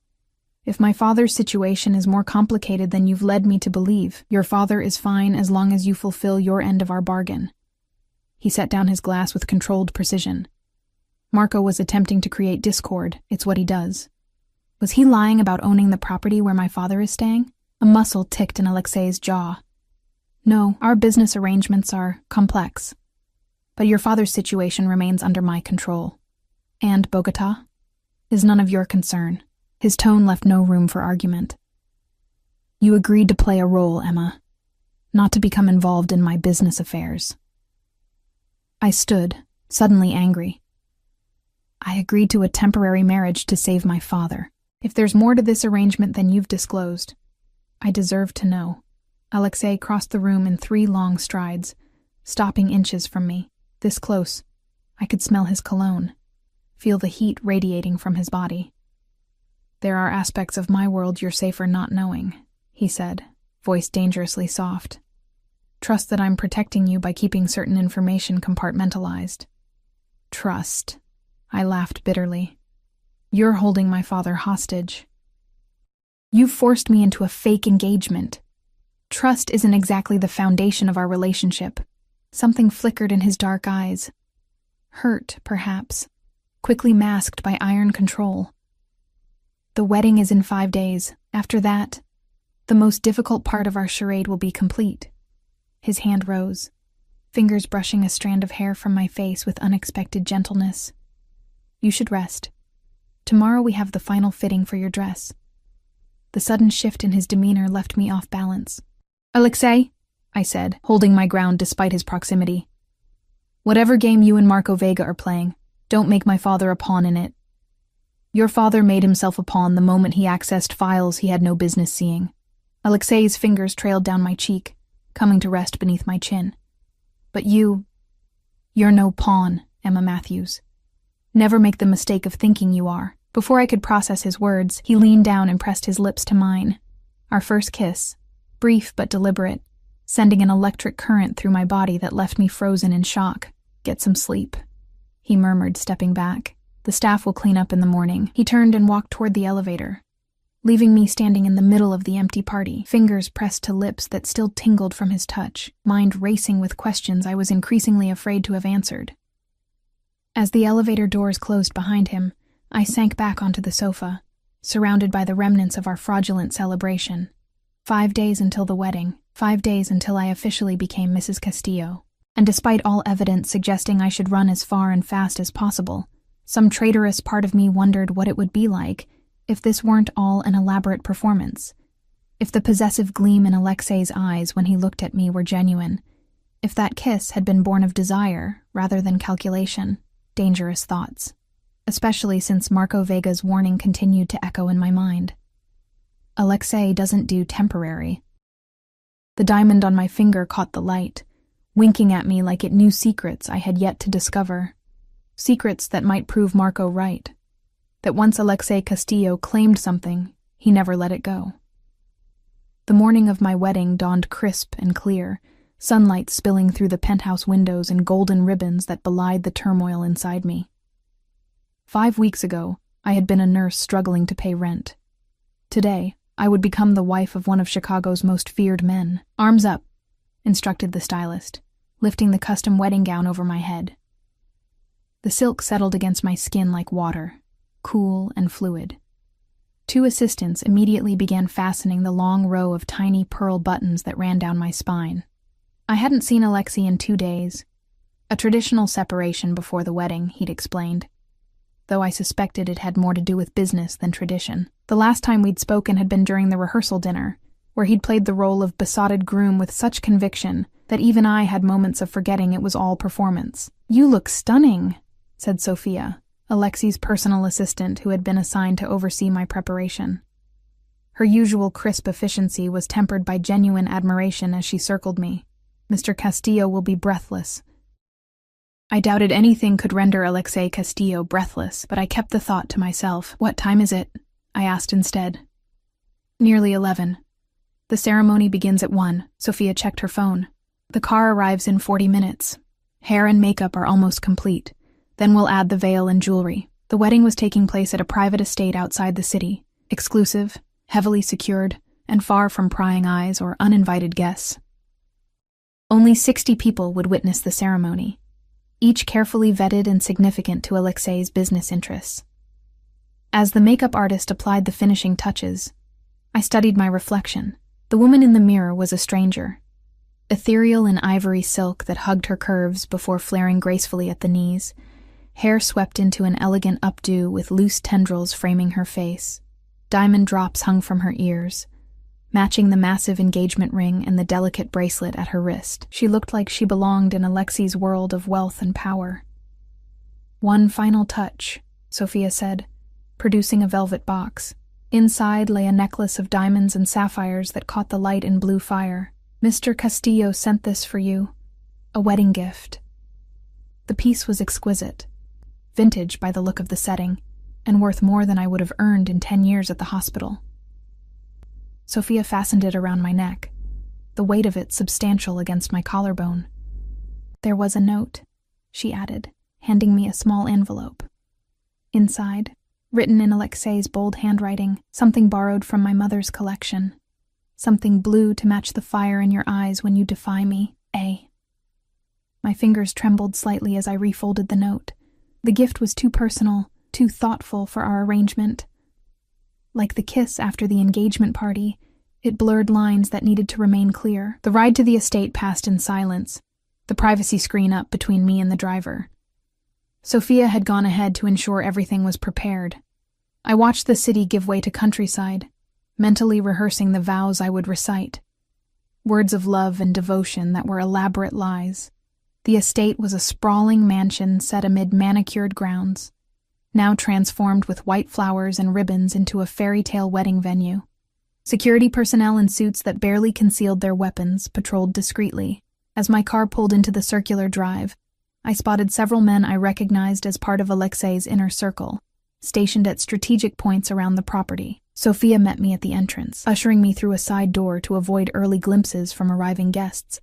If my father's situation is more complicated than you've led me to believe, your father is fine as long as you fulfill your end of our bargain." He set down his glass with controlled precision. Marco was attempting to create discord. It's what he does. Was he lying about owning the property where my father is staying? A muscle ticked in Alexei's jaw. "No, our business arrangements are complex. But your father's situation remains under my control. And Bogota is none of your concern." His tone left no room for argument. "You agreed to play a role, Emma, not to become involved in my business affairs." I stood, suddenly angry. "I agreed to a temporary marriage to save my father. If there's more to this arrangement than you've disclosed, I deserve to know." Alexei crossed the room in 3 long strides, stopping inches from me. This close, I could smell his cologne, feel the heat radiating from his body. "There are aspects of my world you're safer not knowing," he said, voice dangerously soft. "Trust that I'm protecting you by keeping certain information compartmentalized." "Trust?" I laughed bitterly. "You're holding my father hostage. You've forced me into a fake engagement. Trust isn't exactly the foundation of our relationship." Something flickered in his dark eyes. Hurt, perhaps, quickly masked by iron control. "The wedding is in 5 days. After that, the most difficult part of our charade will be complete." His hand rose, fingers brushing a strand of hair from my face with unexpected gentleness. "You should rest. Tomorrow we have the final fitting for your dress." The sudden shift in his demeanor left me off balance. "Alexei," I said, holding my ground despite his proximity. "Whatever game you and Marco Vega are playing, don't make my father a pawn in it. Your father made himself a pawn the moment he accessed files he had no business seeing." Alexei's fingers trailed down my cheek, coming to rest beneath my chin. "But you're no pawn, Emma Matthews. Never make the mistake of thinking you are." Before I could process his words, he leaned down and pressed his lips to mine. Our first kiss, brief but deliberate, sending an electric current through my body that left me frozen in shock. "Get some sleep," he murmured, stepping back. "The staff will clean up in the morning." He turned and walked toward the elevator, leaving me standing in the middle of the empty party, fingers pressed to lips that still tingled from his touch, mind racing with questions I was increasingly afraid to have answered. As the elevator doors closed behind him, I sank back onto the sofa, surrounded by the remnants of our fraudulent celebration. 5 days until the wedding, 5 days until I officially became Mrs. Castillo. And despite all evidence suggesting I should run as far and fast as possible, some traitorous part of me wondered what it would be like if this weren't all an elaborate performance. If the possessive gleam in Alexei's eyes when he looked at me were genuine. If that kiss had been born of desire rather than calculation. Dangerous thoughts. Especially since Marco Vega's warning continued to echo in my mind. Alexei doesn't do temporary. The diamond on my finger caught the light, winking at me like it knew secrets I had yet to discover. Secrets that might prove Marco right. That once Alexei Castillo claimed something, he never let it go. The morning of my wedding dawned crisp and clear, sunlight spilling through the penthouse windows in golden ribbons that belied the turmoil inside me. 5 weeks ago, I had been a nurse struggling to pay rent. Today, I would become the wife of one of Chicago's most feared men. "Arms up," instructed the stylist, lifting the custom wedding gown over my head. The silk settled against my skin like water, cool and fluid. 2 assistants immediately began fastening the long row of tiny pearl buttons that ran down my spine. I hadn't seen Alexei in 2 days. A traditional separation before the wedding, he'd explained, though I suspected it had more to do with business than tradition. The last time we'd spoken had been during the rehearsal dinner, where he'd played the role of besotted groom with such conviction that even I had moments of forgetting it was all performance. "You look stunning," said Sophia, Alexei's personal assistant who had been assigned to oversee my preparation. Her usual crisp efficiency was tempered by genuine admiration as she circled me. "Mr. Castillo will be breathless." I doubted anything could render Alexei Castillo breathless, but I kept the thought to myself. "What time is it?" I asked instead. "Nearly 11. The ceremony begins at 1. Sophia checked her phone. "The car arrives in 40 minutes. Hair and makeup are almost complete. Then we'll add the veil and jewelry." The wedding was taking place at a private estate outside the city. exclusive, heavily secured, and far from prying eyes or uninvited guests. Only 60 people would witness the ceremony, each carefully vetted and significant to Alexei's business interests. As the makeup artist applied the finishing touches, I studied my reflection. The woman in the mirror was a stranger, ethereal in ivory silk that hugged her curves before flaring gracefully at the knees, hair swept into an elegant updo with loose tendrils framing her face. Diamond drops hung from her ears, matching the massive engagement ring and the delicate bracelet at her wrist. She looked like she belonged in Alexei's world of wealth and power. "One final touch," Sophia said, producing a velvet box. Inside lay a necklace of diamonds and sapphires that caught the light in blue fire. "Mr. Castillo sent this for you, a wedding gift." The piece was exquisite, vintage by the look of the setting, and worth more than I would have earned in 10 years at the hospital. Sophia fastened it around my neck, the weight of it substantial against my collarbone. "There was a note," she added, handing me a small envelope. Inside, written in Alexei's bold handwriting, something borrowed from my mother's collection. "Something blue to match the fire in your eyes when you defy me, A." My fingers trembled slightly as I refolded the note. The gift was too personal, too thoughtful for our arrangement. Like the kiss after the engagement party, it blurred lines that needed to remain clear. The ride to the estate passed in silence, the privacy screen up between me and the driver. Sophia had gone ahead to ensure everything was prepared. I watched the city give way to countryside, mentally rehearsing the vows I would recite. Words of love and devotion that were elaborate lies. The estate was a sprawling mansion set amid manicured grounds, now transformed with white flowers and ribbons into a fairy tale wedding venue. Security personnel in suits that barely concealed their weapons patrolled discreetly. As my car pulled into the circular drive, I spotted several men I recognized as part of Alexei's inner circle, stationed at strategic points around the property. Sophia met me at the entrance, ushering me through a side door to avoid early glimpses from arriving guests.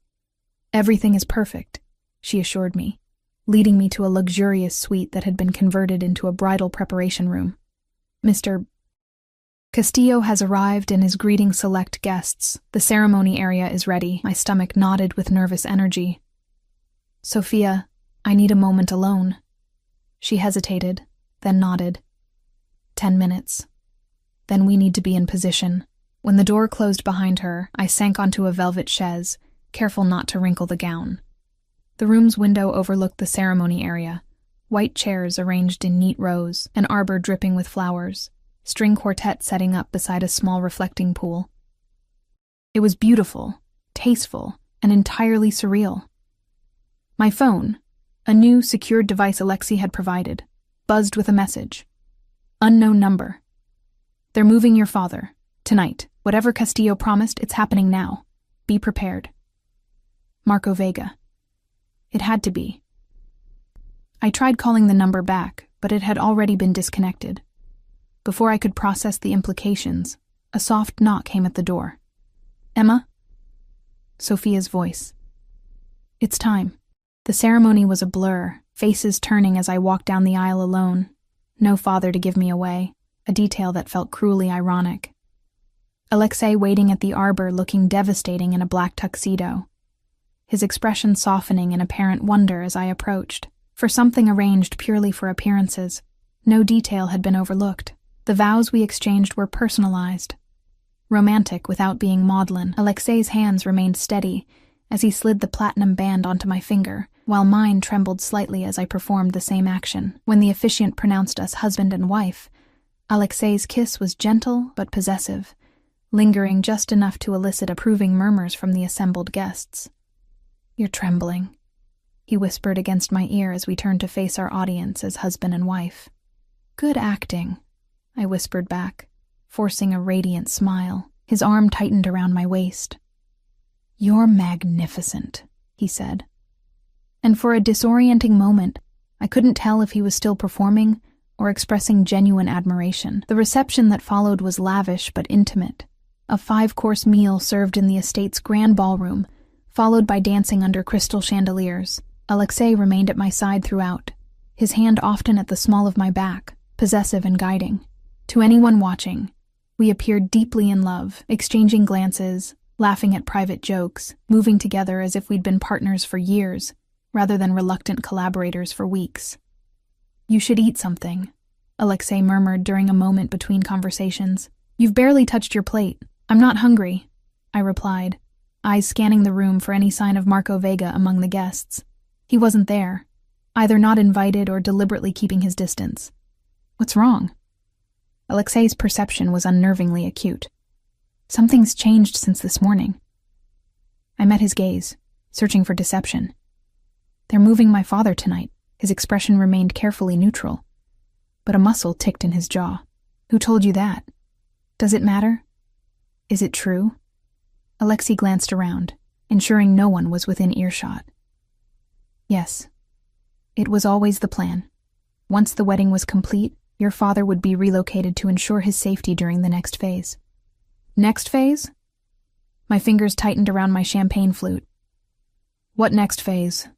"Everything is perfect," she assured me, leading me to a luxurious suite that had been converted into a bridal preparation room. "Mr. Castillo has arrived and is greeting select guests. The ceremony area is ready." My stomach knotted with nervous energy. "Sophia, I need a moment alone." She hesitated, then nodded. 10 minutes. Then we need to be in position. When the door closed behind her, I sank onto a velvet chaise, careful not to wrinkle the gown. The room's window overlooked the ceremony area, white chairs arranged in neat rows, an arbor dripping with flowers, string quartet setting up beside a small reflecting pool. It was beautiful, tasteful, and entirely surreal. My phone, a new secured device Alexei had provided, buzzed with a message. "Unknown number. They're moving your father. Tonight. Whatever Castillo promised, it's happening now. Be prepared. Marco Vega." It had to be. I tried calling the number back, but it had already been disconnected. Before I could process the implications, a soft knock came at the door. "Emma?" Sophia's voice. "It's time." The ceremony was a blur, faces turning as I walked down the aisle alone. No father to give me away, a detail that felt cruelly ironic. Alexei waiting at the arbor looking devastating in a black tuxedo, his expression softening in apparent wonder as I approached. For something arranged purely for appearances, no detail had been overlooked. The vows we exchanged were personalized. Romantic without being maudlin, Alexei's hands remained steady as he slid the platinum band onto my finger, while mine trembled slightly as I performed the same action. When the officiant pronounced us husband and wife, Alexei's kiss was gentle but possessive, lingering just enough to elicit approving murmurs from the assembled guests. "You're trembling," he whispered against my ear as we turned to face our audience as husband and wife. "Good acting," I whispered back, forcing a radiant smile. His arm tightened around my waist. "You're magnificent," he said. And for a disorienting moment, I couldn't tell if he was still performing or expressing genuine admiration. The reception that followed was lavish but intimate. A 5-course meal served in the estate's grand ballroom, followed by dancing under crystal chandeliers. Alexei remained at my side throughout, his hand often at the small of my back, possessive and guiding. To anyone watching, We appeared deeply in love, exchanging glances, laughing at private jokes, moving together as if we'd been partners for years, rather than reluctant collaborators for weeks. "You should eat something," Alexei murmured during a moment between conversations. "You've barely touched your plate." "I'm not hungry," I replied, eyes scanning the room for any sign of Marco Vega among the guests. He wasn't there, either not invited or deliberately keeping his distance. "What's wrong?" Alexei's perception was unnervingly acute. "Something's changed since this morning." I met his gaze, searching for deception. "They're moving my father tonight." His expression remained carefully neutral, but a muscle ticked in his jaw. "Who told you that? Does it matter? Is it true?" Alexei glanced around, ensuring no one was within earshot. "Yes. It was always the plan. Once the wedding was complete, your father would be relocated to ensure his safety during the next phase." "Next phase?" My fingers tightened around my champagne flute. "What next phase?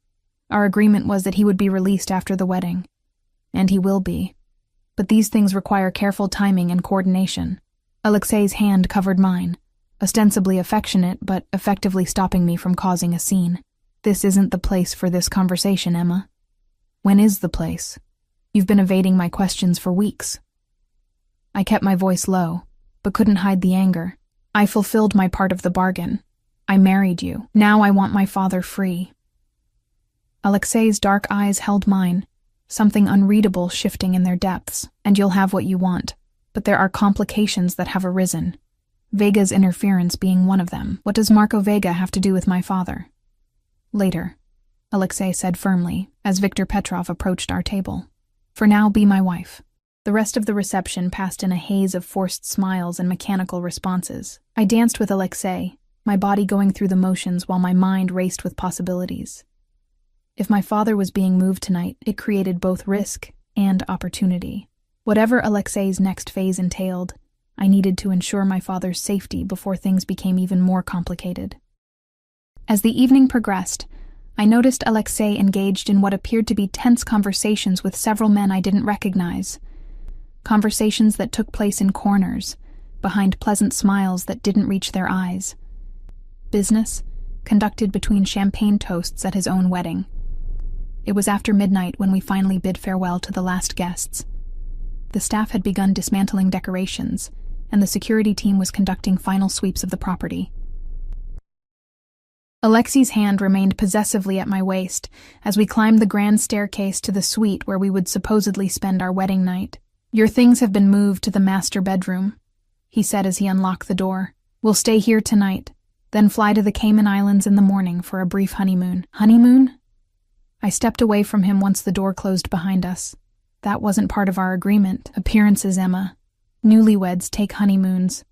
Our agreement was that he would be released after the wedding. And he will be. But these things require careful timing and coordination." Alexei's hand covered mine, ostensibly affectionate but effectively stopping me from causing a scene. "This isn't the place for this conversation, Emma." "When is the place? You've been evading my questions for weeks." I kept my voice low, but couldn't hide the anger. "I fulfilled my part of the bargain. I married you. Now I want my father free." Alexei's dark eyes held mine, something unreadable shifting in their depths. "And you'll have what you want. But there are complications that have arisen. Vega's interference being one of them. What does Marco Vega have to do with my father?" "Later," Alexei said firmly, as Viktor Petrov approached our table. "For now, be my wife." The rest of the reception passed in a haze of forced smiles and mechanical responses. I danced with Alexei, my body going through the motions while my mind raced with possibilities. If my father was being moved tonight, it created both risk and opportunity. Whatever Alexei's next phase entailed, I needed to ensure my father's safety before things became even more complicated. As the evening progressed, I noticed Alexei engaged in what appeared to be tense conversations with several men I didn't recognize. Conversations that took place in corners, behind pleasant smiles that didn't reach their eyes. Business, conducted between champagne toasts at his own wedding. It was after midnight when we finally bid farewell to the last guests. The staff had begun dismantling decorations, and the security team was conducting final sweeps of the property. Alexei's hand remained possessively at my waist as we climbed the grand staircase to the suite where we would supposedly spend our wedding night. "Your things have been moved to the master bedroom," he said as he unlocked the door. "We'll stay here tonight, then fly to the Cayman Islands in the morning for a brief honeymoon." "Honeymoon?" I stepped away from him once the door closed behind us. "That wasn't part of our agreement. Appearances, Emma. Newlyweds take honeymoons."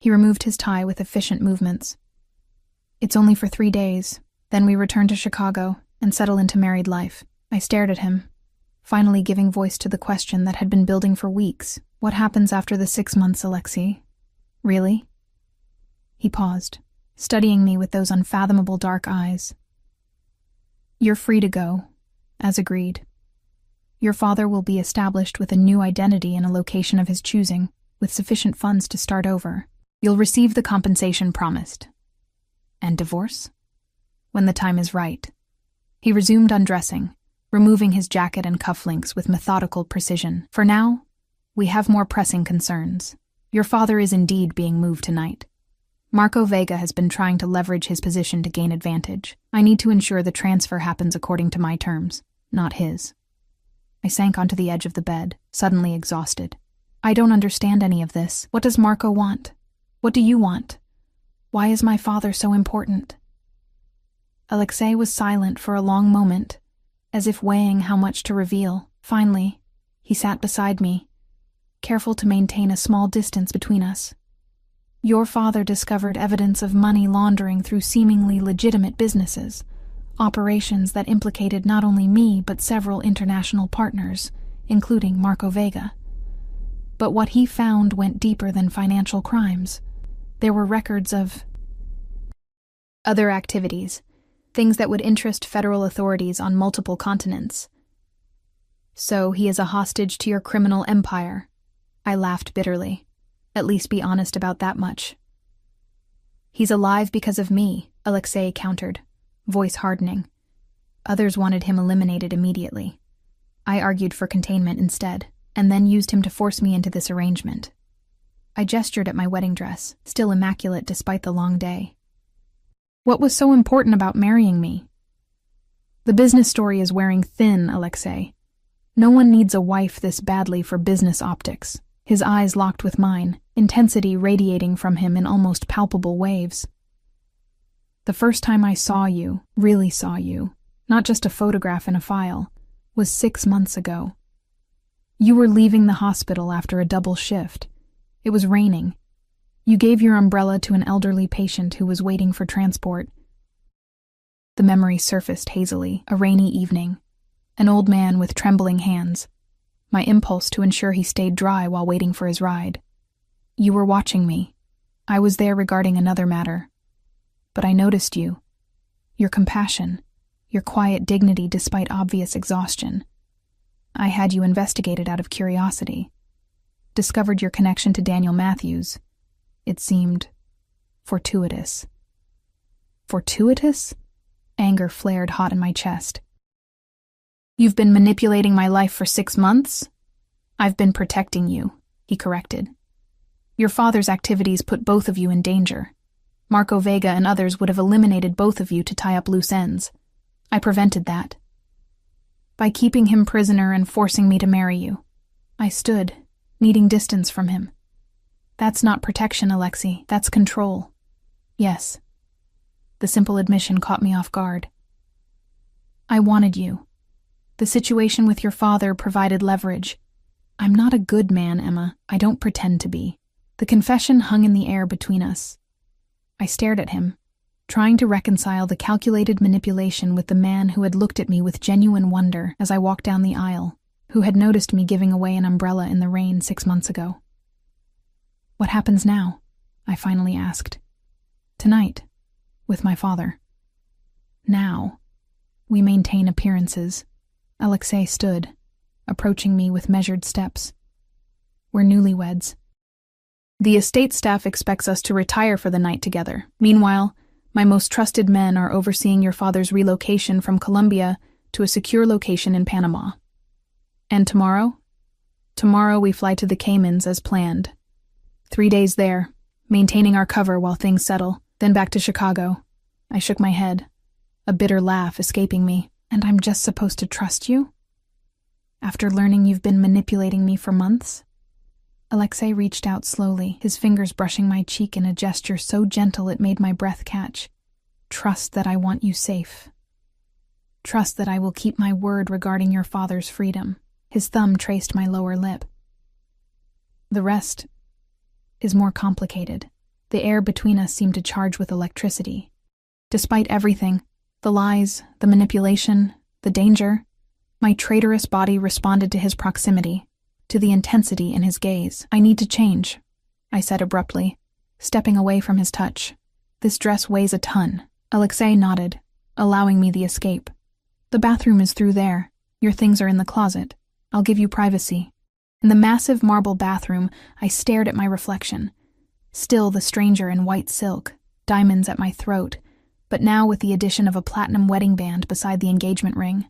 He removed his tie with efficient movements. "It's only for 3 days. Then we return to Chicago and settle into married life." I stared at him, finally giving voice to the question that had been building for weeks. "What happens after the 6 months, Alexei? Really?" He paused, studying me with those unfathomable dark eyes. "You're free to go, as agreed. Your father will be established with a new identity in a location of his choosing, with sufficient funds to start over. You'll receive the compensation promised. And divorce? When the time is right." He resumed undressing, removing his jacket and cufflinks with methodical precision. "For now, we have more pressing concerns. Your father is indeed being moved tonight. Marco Vega has been trying to leverage his position to gain advantage. I need to ensure the transfer happens according to my terms, not his." I sank onto the edge of the bed, suddenly exhausted. "I don't understand any of this. What does Marco want? What do you want? Why is my father so important?" Alexei was silent for a long moment, as if weighing how much to reveal. Finally, he sat beside me, careful to maintain a small distance between us. "Your father discovered evidence of money laundering through seemingly legitimate businesses, operations that implicated not only me but several international partners, including Marco Vega. But what he found went deeper than financial crimes. There were records of other activities, things that would interest federal authorities on multiple continents. So he is a hostage to your criminal empire." I laughed bitterly. At least be honest about that much. He's alive because of me, Alexei countered, voice hardening. Others wanted him eliminated immediately. I argued for containment instead, and then used him to force me into this arrangement. I gestured at my wedding dress, still immaculate despite the long day. What was so important about marrying me? The business story is wearing thin, Alexei. No one needs a wife this badly for business optics. His eyes locked with mine, intensity radiating from him in almost palpable waves. The first time I saw you, really saw you, not just a photograph in a file, was 6 months ago. You were leaving the hospital after a double shift. It was raining. You gave your umbrella to an elderly patient who was waiting for transport. The memory surfaced hazily, a rainy evening. An old man with trembling hands. My impulse to ensure he stayed dry while waiting for his ride. You were watching me. I was there regarding another matter. But I noticed you. Your compassion. Your quiet dignity despite obvious exhaustion. I had you investigated out of curiosity. Discovered your connection to Daniel Matthews. It seemed fortuitous. Fortuitous? Anger flared hot in my chest. You've been manipulating my life for 6 months? I've been protecting you, he corrected. Your father's activities put both of you in danger. Marco Vega and others would have eliminated both of you to tie up loose ends. I prevented that. By keeping him prisoner and forcing me to marry you. I stood, needing distance from him. That's not protection, Alexei. That's control. Yes. The simple admission caught me off guard. I wanted you. The situation with your father provided leverage. I'm not a good man, Emma. I don't pretend to be. The confession hung in the air between us. I stared at him, trying to reconcile the calculated manipulation with the man who had looked at me with genuine wonder as I walked down the aisle, who had noticed me giving away an umbrella in the rain 6 months ago. What happens now? I finally asked. Tonight, with my father. Now, we maintain appearances. Alexei stood, approaching me with measured steps. We're newlyweds. The estate staff expects us to retire for the night together. Meanwhile, my most trusted men are overseeing your father's relocation from Colombia to a secure location in Panama. And tomorrow? Tomorrow we fly to the Caymans as planned. 3 days there, maintaining our cover while things settle, then back to Chicago. I shook my head, a bitter laugh escaping me. And I'm just supposed to trust you? After learning you've been manipulating me for months? Alexei reached out slowly, his fingers brushing my cheek in a gesture so gentle it made my breath catch. Trust that I want you safe. Trust that I will keep my word regarding your father's freedom. His thumb traced my lower lip. The rest is more complicated. The air between us seemed to charge with electricity. Despite everything, the lies, the manipulation, the danger, my traitorous body responded to his proximity, to the intensity in his gaze. I need to change, I said abruptly, stepping away from his touch. This dress weighs a ton. Alexei nodded, allowing me the escape. The bathroom is through there. Your things are in the closet. I'll give you privacy. In the massive marble bathroom, I stared at my reflection. Still the stranger in white silk, diamonds at my throat, but now with the addition of a platinum wedding band beside the engagement ring.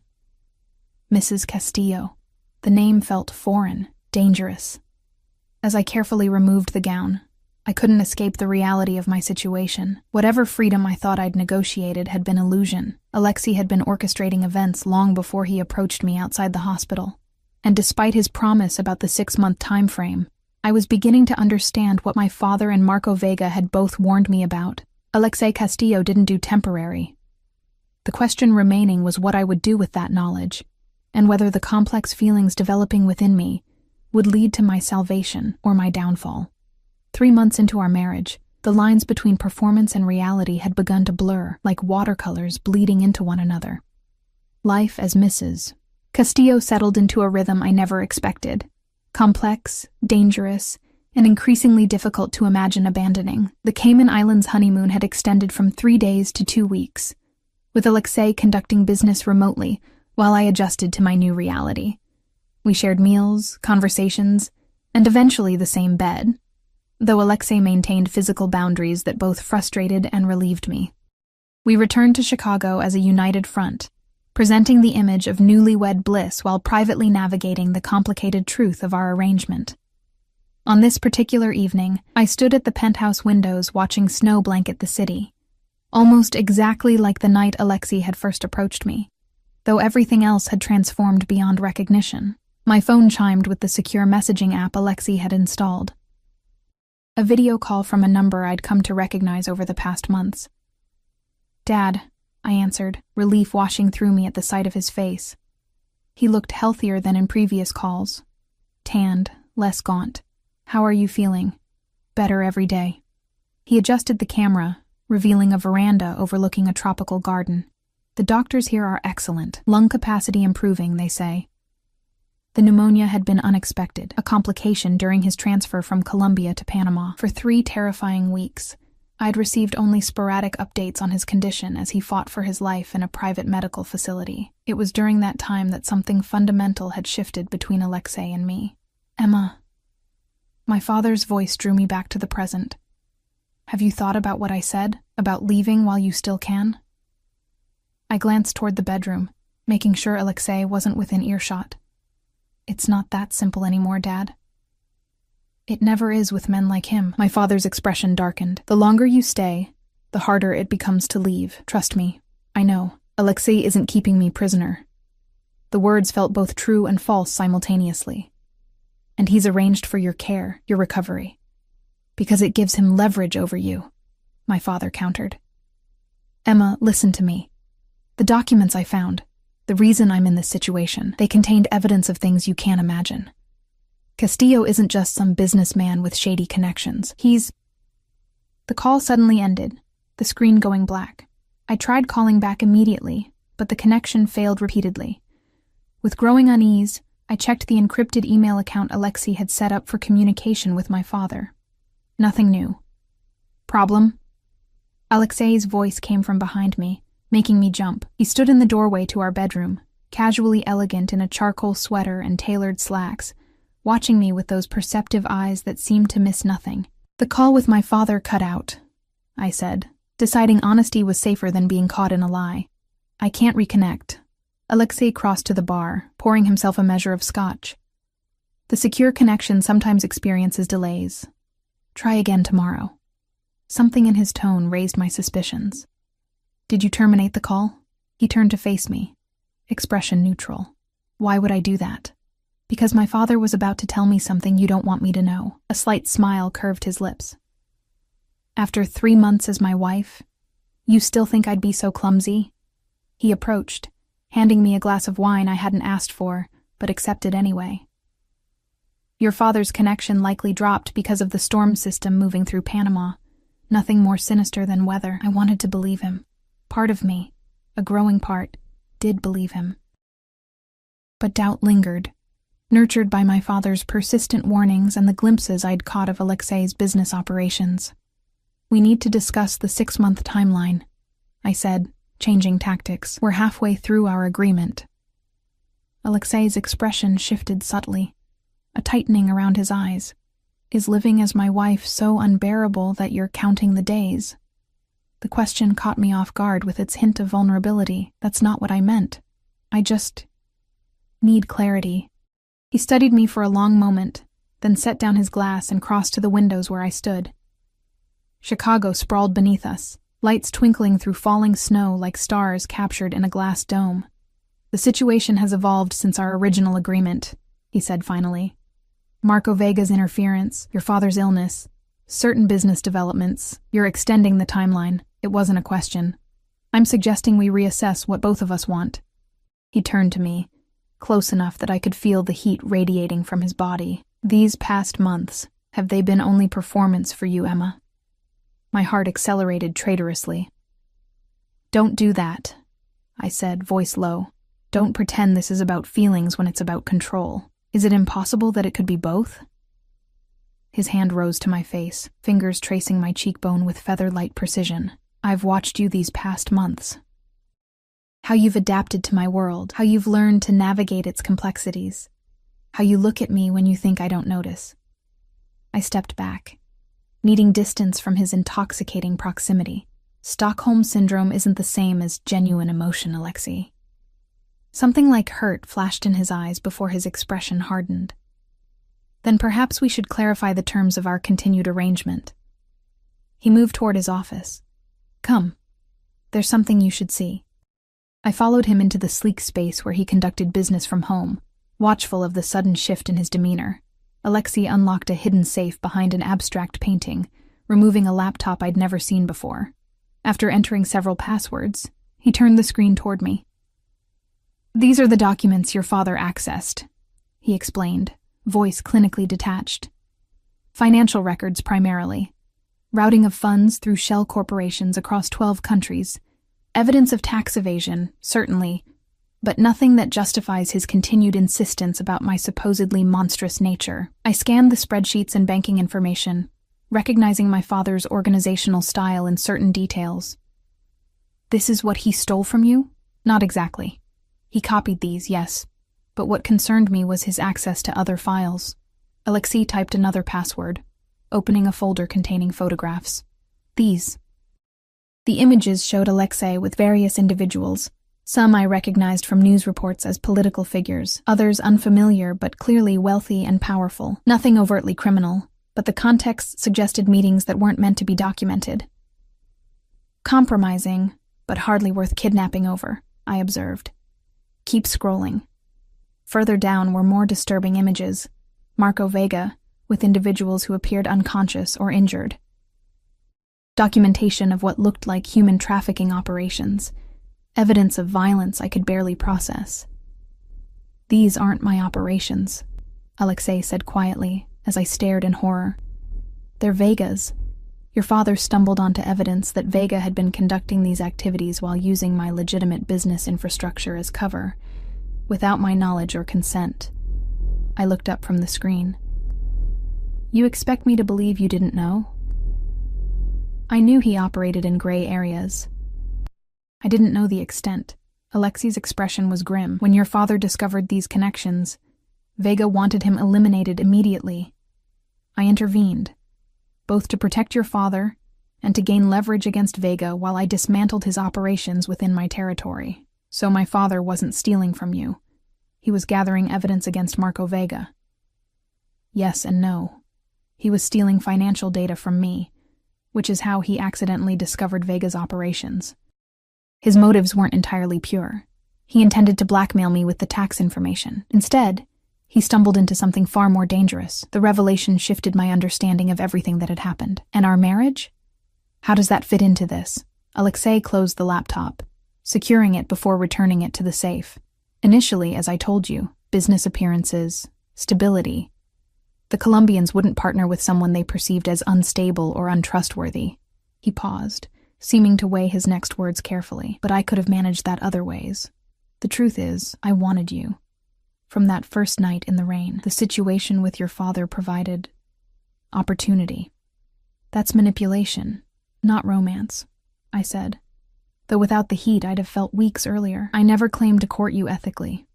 Mrs. Castillo. The name felt foreign, dangerous. As I carefully removed the gown, I couldn't escape the reality of my situation. Whatever freedom I thought I'd negotiated had been illusion. Alexei had been orchestrating events long before he approached me outside the hospital. And despite his promise about the 6-month time frame, I was beginning to understand what my father and Marco Vega had both warned me about. Alexei Castillo didn't do temporary. The question remaining was what I would do with that knowledge, and whether the complex feelings developing within me would lead to my salvation or my downfall. 3 months into our marriage, the lines between performance and reality had begun to blur, like watercolors bleeding into one another. Life as Mrs. Castillo settled into a rhythm I never expected. Complex, dangerous, and increasingly difficult to imagine abandoning. The Cayman Islands honeymoon had extended from 3 days to 2 weeks, with Alexei conducting business remotely while I adjusted to my new reality. We shared meals, conversations, and eventually the same bed. though Alexei maintained physical boundaries that both frustrated and relieved me. We returned to Chicago as a united front, presenting the image of newlywed bliss while privately navigating the complicated truth of our arrangement. On this particular evening, I stood at the penthouse windows watching snow blanket the city, almost exactly like the night Alexei had first approached me, though everything else had transformed beyond recognition. My phone chimed with the secure messaging app Alexei had installed. A video call from a number I'd come to recognize over the past months. "Dad," I answered, relief washing through me at the sight of his face. He looked healthier than in previous calls. Tanned, less gaunt. "How are you feeling?" "Better every day." He adjusted the camera, revealing a veranda overlooking a tropical garden. "The doctors here are excellent. Lung capacity improving, they say." The pneumonia had been unexpected, a complication during his transfer from Colombia to Panama. For 3 terrifying weeks, I'd received only sporadic updates on his condition as he fought for his life in a private medical facility. It was during that time that something fundamental had shifted between Alexei and me. "Emma." My father's voice drew me back to the present. "Have you thought about what I said, about leaving while you still can?" I glanced toward the bedroom, making sure Alexei wasn't within earshot. "It's not that simple anymore, Dad." "It never is with men like him." My father's expression darkened. "The longer you stay, the harder it becomes to leave. Trust me, I know. Alexei isn't keeping me prisoner." The words felt both true and false simultaneously. "And he's arranged for your care, your recovery. Because it gives him leverage over you," my father countered. "Emma, listen to me. The documents I found, the reason I'm in this situation, they contained evidence of things you can't imagine. Castillo isn't just some businessman with shady connections. He's—" The call suddenly ended, the screen going black. I tried calling back immediately, but the connection failed repeatedly. With growing unease, I checked the encrypted email account Alexei had set up for communication with my father. Nothing new. "Problem?" Alexei's voice came from behind me, making me jump. He stood in the doorway to our bedroom, casually elegant in a charcoal sweater and tailored slacks, watching me with those perceptive eyes that seemed to miss nothing. "The call with my father cut out," I said, deciding honesty was safer than being caught in a lie. "I can't reconnect." Alexei crossed to the bar, pouring himself a measure of scotch. "The secure connection sometimes experiences delays. Try again tomorrow." Something in his tone raised my suspicions. "Did you terminate the call?" He turned to face me, expression neutral. "Why would I do that?" "Because my father was about to tell me something you don't want me to know." A slight smile curved his lips. "After 3 months as my wife, you still think I'd be so clumsy?" He approached, handing me a glass of wine I hadn't asked for, but accepted anyway. "Your father's connection likely dropped because of the storm system moving through Panama. Nothing more sinister than weather." I wanted to believe him. Part of me, a growing part, did believe him. But doubt lingered, nurtured by my father's persistent warnings and the glimpses I'd caught of Alexei's business operations. "We need to discuss the 6-month timeline," I said, changing tactics. "We're halfway through our agreement." Alexei's expression shifted subtly, a tightening around his eyes. "Is living as my wife so unbearable that you're counting the days?" The question caught me off guard with its hint of vulnerability. "That's not what I meant. I just need clarity." He studied me for a long moment, then set down his glass and crossed to the windows where I stood. Chicago sprawled beneath us, lights twinkling through falling snow like stars captured in a glass dome. "The situation has evolved since our original agreement," he said finally. "Marco Vega's interference, your father's illness, certain business developments, you're extending the timeline. It wasn't a question. I'm suggesting we reassess what both of us want." He turned to me, close enough that I could feel the heat radiating from his body. "These past months, have they been only performance for you, Emma?" My heart accelerated traitorously. "Don't do that," I said, voice low. "Don't pretend this is about feelings when it's about control. Is it impossible that it could be both?" His hand rose to my face, fingers tracing my cheekbone with feather-light precision. "I've watched you these past months. How you've adapted to my world, how you've learned to navigate its complexities, how you look at me when you think I don't notice." I stepped back, needing distance from his intoxicating proximity. Stockholm Syndrome isn't the same as genuine emotion, Alexei. Something like hurt flashed in his eyes before his expression hardened. Then perhaps we should clarify the terms of our continued arrangement. He moved toward his office. Come. There's something you should see. I followed him into the sleek space where he conducted business from home, watchful of the sudden shift in his demeanor. Alexei unlocked a hidden safe behind an abstract painting, removing a laptop I'd never seen before. After entering several passwords, he turned the screen toward me. These are the documents your father accessed, he explained, voice clinically detached. Financial records primarily. Routing of funds through shell corporations across 12 countries. Evidence of tax evasion, certainly, but nothing that justifies his continued insistence about my supposedly monstrous nature. I scanned the spreadsheets and banking information, recognizing my father's organizational style in certain details. This is what he stole from you? Not exactly. He copied these, yes, but what concerned me was his access to other files. Alexei typed another password, opening a folder containing photographs. These. The images showed Alexei with various individuals. Some I recognized from news reports as political figures, others unfamiliar but clearly wealthy and powerful. Nothing overtly criminal, but the context suggested meetings that weren't meant to be documented. Compromising, but hardly worth kidnapping over, I observed. Keep scrolling. Further down were more disturbing images. Marco Vega, with individuals who appeared unconscious or injured. Documentation of what looked like human trafficking operations. Evidence of violence I could barely process. These aren't my operations, Alexei said quietly as I stared in horror. They're Vega's. Your father stumbled onto evidence that Vega had been conducting these activities while using my legitimate business infrastructure as cover, without my knowledge or consent. I looked up from the screen. You expect me to believe you didn't know? I knew he operated in gray areas. I didn't know the extent. Alexei's expression was grim. When your father discovered these connections, Vega wanted him eliminated immediately. I intervened, both to protect your father and to gain leverage against Vega while I dismantled his operations within my territory. So my father wasn't stealing from you. He was gathering evidence against Marco Vega. Yes and no. He was stealing financial data from me, which is how he accidentally discovered Vega's operations. His motives weren't entirely pure. He intended to blackmail me with the tax information. Instead, he stumbled into something far more dangerous. The revelation shifted my understanding of everything that had happened. And our marriage? How does that fit into this? Alexei closed the laptop, securing it before returning it to the safe. Initially, as I told you, business appearances, stability. The Colombians wouldn't partner with someone they perceived as unstable or untrustworthy. He paused, seeming to weigh his next words carefully. But I could have managed that other ways. The truth is, I wanted you. From that first night in the rain, the situation with your father provided opportunity. That's manipulation, not romance, I said. Though without the heat I'd have felt weeks earlier. I never claimed to court you ethically.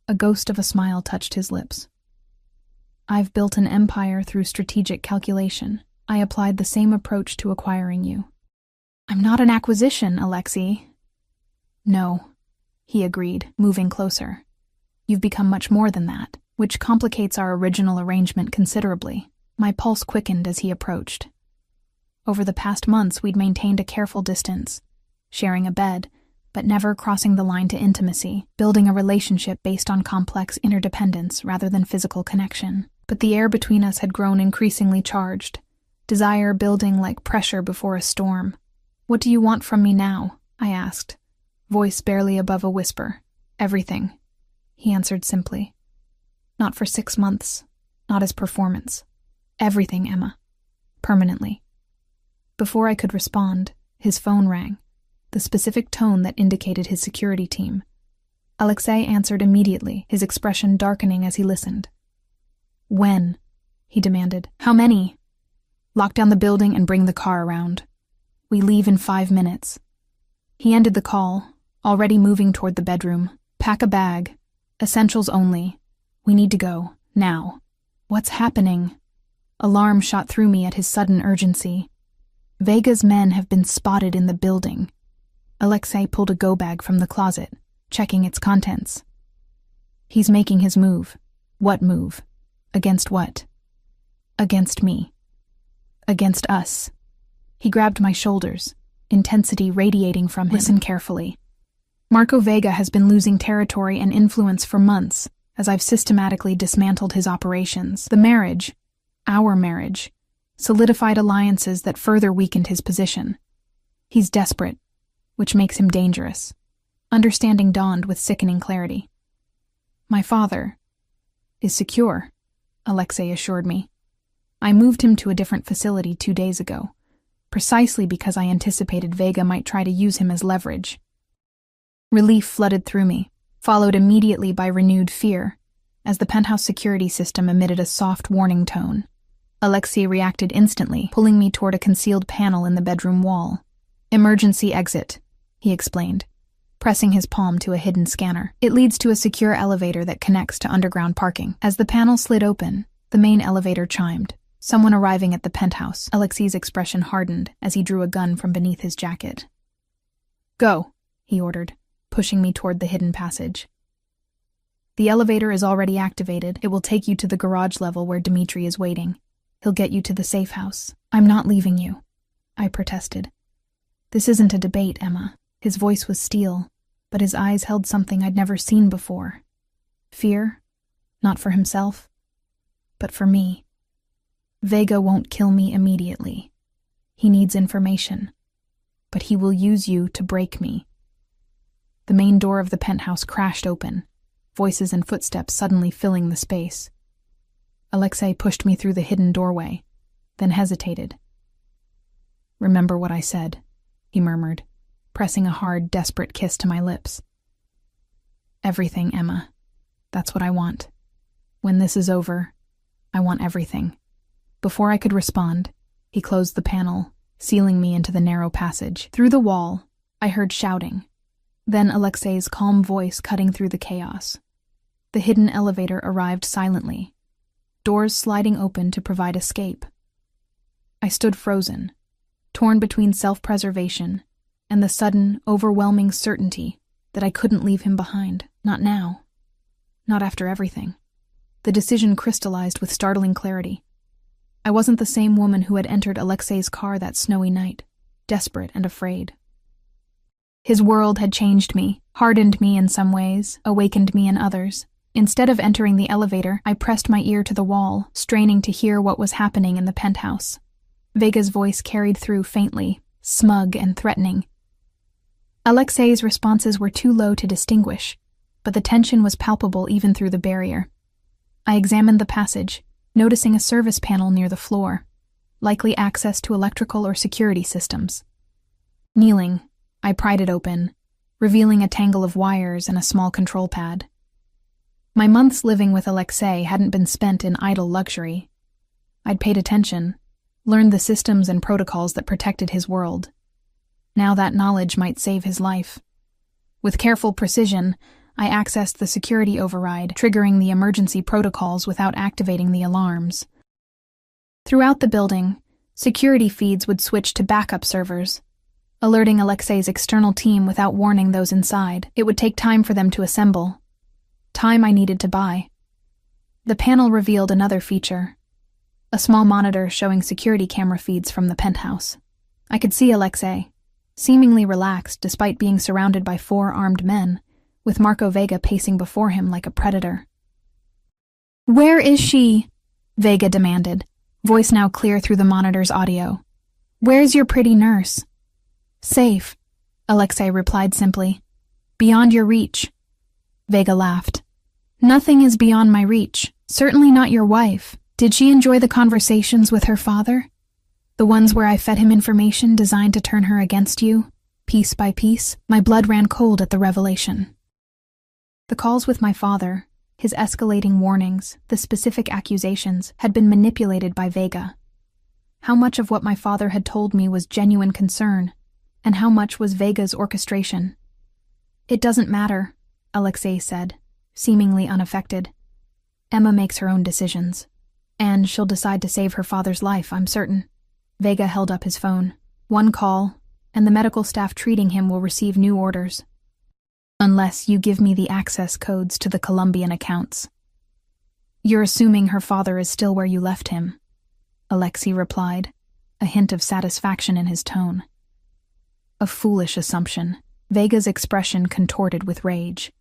A ghost of a smile touched his lips. I've built an empire through strategic calculation. I applied the same approach to acquiring you. I'm not an acquisition, Alexei. No, he agreed, moving closer. You've become much more than that, which complicates our original arrangement considerably. My pulse quickened as he approached. Over the past months, we'd maintained a careful distance, sharing a bed, but never crossing the line to intimacy, building a relationship based on complex interdependence rather than physical connection. But the air between us had grown increasingly charged, desire building like pressure before a storm. What do you want from me now? I asked, voice barely above a whisper. Everything, he answered simply. Not for 6 months, not as performance. Everything, Emma. Permanently. Before I could respond, his phone rang, the specific tone that indicated his security team. Alexei answered immediately, his expression darkening as he listened. When? He demanded. How many? Lock down the building and bring the car around. We leave in 5 minutes. He ended the call, already moving toward the bedroom. Pack a bag. Essentials only. We need to go, now. What's happening? Alarm shot through me at his sudden urgency. Vega's men have been spotted in the building. Alexei pulled a go-bag from the closet, checking its contents. He's making his move. What move? Against what? Against me. Against us. He grabbed my shoulders, intensity radiating from him. Listen carefully. Marco Vega has been losing territory and influence for months as I've systematically dismantled his operations. The marriage, our marriage, solidified alliances that further weakened his position. He's desperate, which makes him dangerous. Understanding dawned with sickening clarity. My father is secure, Alexei assured me. I moved him to a different facility 2 days ago, precisely because I anticipated Vega might try to use him as leverage. Relief flooded through me, followed immediately by renewed fear, as the penthouse security system emitted a soft warning tone. Alexei reacted instantly, pulling me toward a concealed panel in the bedroom wall. Emergency exit, he explained, pressing his palm to a hidden scanner. It leads to a secure elevator that connects to underground parking. As the panel slid open, the main elevator chimed. Someone arriving at the penthouse. Alexei's expression hardened as he drew a gun from beneath his jacket. Go, he ordered, pushing me toward the hidden passage. The elevator is already activated. It will take you to the garage level where Dmitri is waiting. He'll get you to the safe house. I'm not leaving you, I protested. This isn't a debate, Emma. His voice was steel, but his eyes held something I'd never seen before. Fear, not for himself, but for me. Vega won't kill me immediately. He needs information, but he will use you to break me. The main door of the penthouse crashed open, voices and footsteps suddenly filling the space. Alexei pushed me through the hidden doorway, then hesitated. Remember what I said, he murmured, pressing a hard, desperate kiss to my lips. Everything, Emma. That's what I want. When this is over, I want everything. Before I could respond, he closed the panel, sealing me into the narrow passage. Through the wall, I heard shouting, then Alexei's calm voice cutting through the chaos. The hidden elevator arrived silently, doors sliding open to provide escape. I stood frozen, torn between self-preservation and the sudden, overwhelming certainty that I couldn't leave him behind. Not now. Not after everything. The decision crystallized with startling clarity. I wasn't the same woman who had entered Alexei's car that snowy night, desperate and afraid. His world had changed me, hardened me in some ways, awakened me in others. Instead of entering the elevator, I pressed my ear to the wall, straining to hear what was happening in the penthouse. Vega's voice carried through faintly, smug and threatening. Alexei's responses were too low to distinguish, but the tension was palpable even through the barrier. I examined the passage, noticing a service panel near the floor, likely access to electrical or security systems. Kneeling, I pried it open, revealing a tangle of wires and a small control pad. My months living with Alexei hadn't been spent in idle luxury. I'd paid attention, learned the systems and protocols that protected his world. Now that knowledge might save his life. With careful precision, I accessed the security override, triggering the emergency protocols without activating the alarms. Throughout the building, security feeds would switch to backup servers, alerting Alexei's external team without warning those inside. It would take time for them to assemble. Time I needed to buy. The panel revealed another feature. A small monitor showing security camera feeds from the penthouse. I could see Alexei, seemingly relaxed despite being surrounded by 4 armed men, with Marco Vega pacing before him like a predator. "Where is she?" Vega demanded, voice now clear through the monitor's audio. "Where's your pretty nurse?" "Safe," Alexei replied simply. "Beyond your reach." Vega laughed. "Nothing is beyond my reach, certainly not your wife. Did she enjoy the conversations with her father? The ones where I fed him information designed to turn her against you, piece by piece?" My blood ran cold at the revelation. The calls with my father, his escalating warnings, the specific accusations, had been manipulated by Vega. How much of what my father had told me was genuine concern, and how much was Vega's orchestration? "It doesn't matter," Alexei said, seemingly unaffected. "Emma makes her own decisions. And she'll decide to save her father's life, I'm certain. Vega held up his phone. One call, and the medical staff treating him will receive new orders. Unless you give me the access codes to the Colombian accounts. You're assuming her father is still where you left him, Alexei replied, a hint of satisfaction in his tone. A foolish assumption. Vega's expression contorted with rage.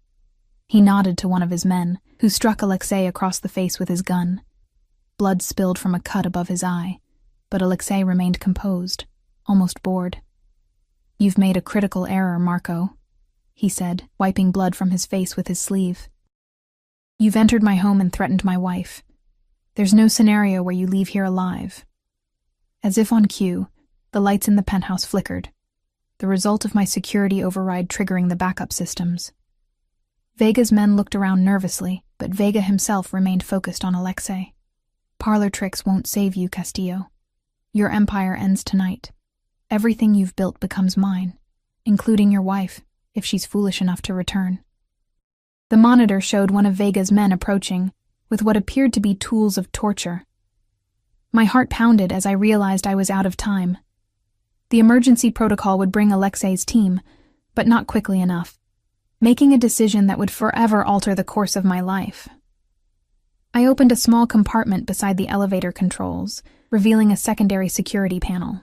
He nodded to one of his men, who struck Alexei across the face with his gun. Blood spilled from a cut above his eye, but Alexei remained composed, almost bored. You've made a critical error, Marco, he said, wiping blood from his face with his sleeve. You've entered my home and threatened my wife. There's no scenario where you leave here alive. As if on cue, the lights in the penthouse flickered, the result of my security override triggering the backup systems. Vega's men looked around nervously, but Vega himself remained focused on Alexei. Parlor tricks won't save you, Castillo. Your empire ends tonight. Everything you've built becomes mine, including your wife, if she's foolish enough to return. The monitor showed one of Vega's men approaching, with what appeared to be tools of torture. My heart pounded as I realized I was out of time. The emergency protocol would bring Alexei's team, but not quickly enough, making a decision that would forever alter the course of my life. I opened a small compartment beside the elevator controls, revealing a secondary security panel.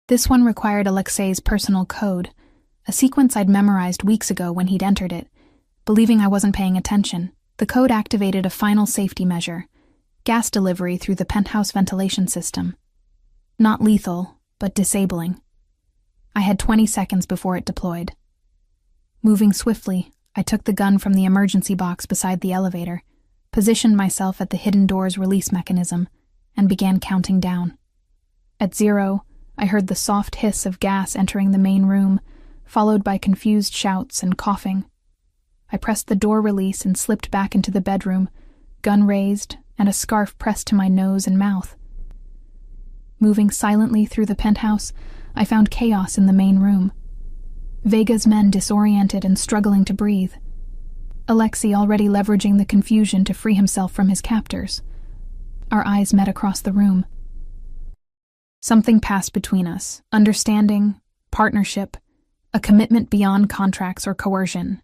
This one required Alexei's personal code, a sequence I'd memorized weeks ago when he'd entered it. Believing I wasn't paying attention, the code activated a final safety measure: gas delivery through the penthouse ventilation system. Not lethal, but disabling. I had 20 seconds before it deployed. Moving swiftly, I took the gun from the emergency box beside the elevator, positioned myself at the hidden door's release mechanism, and began counting down. At 0, I heard the soft hiss of gas entering the main room, followed by confused shouts and coughing. I pressed the door release and slipped back into the bedroom, gun raised and a scarf pressed to my nose and mouth. Moving silently through the penthouse, I found chaos in the main room. Vega's men disoriented and struggling to breathe. Alexei already leveraging the confusion to free himself from his captors. Our eyes met across the room. Something passed between us: understanding, partnership, a commitment beyond contracts or coercion.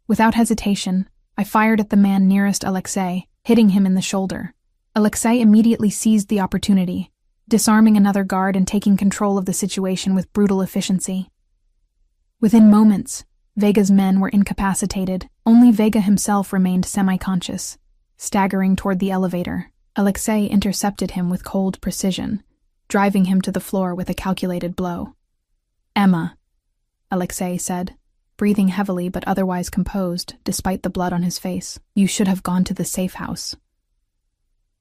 Without hesitation, I fired at the man nearest Alexei, hitting him in the shoulder. Alexei immediately seized the opportunity, disarming another guard and taking control of the situation with brutal efficiency. Within moments, Vega's men were incapacitated. Only Vega himself remained semi-conscious. Staggering toward the elevator, Alexei intercepted him with cold precision, driving him to the floor with a calculated blow. "Emma," Alexei said, breathing heavily but otherwise composed despite the blood on his face. "You should have gone to the safe house."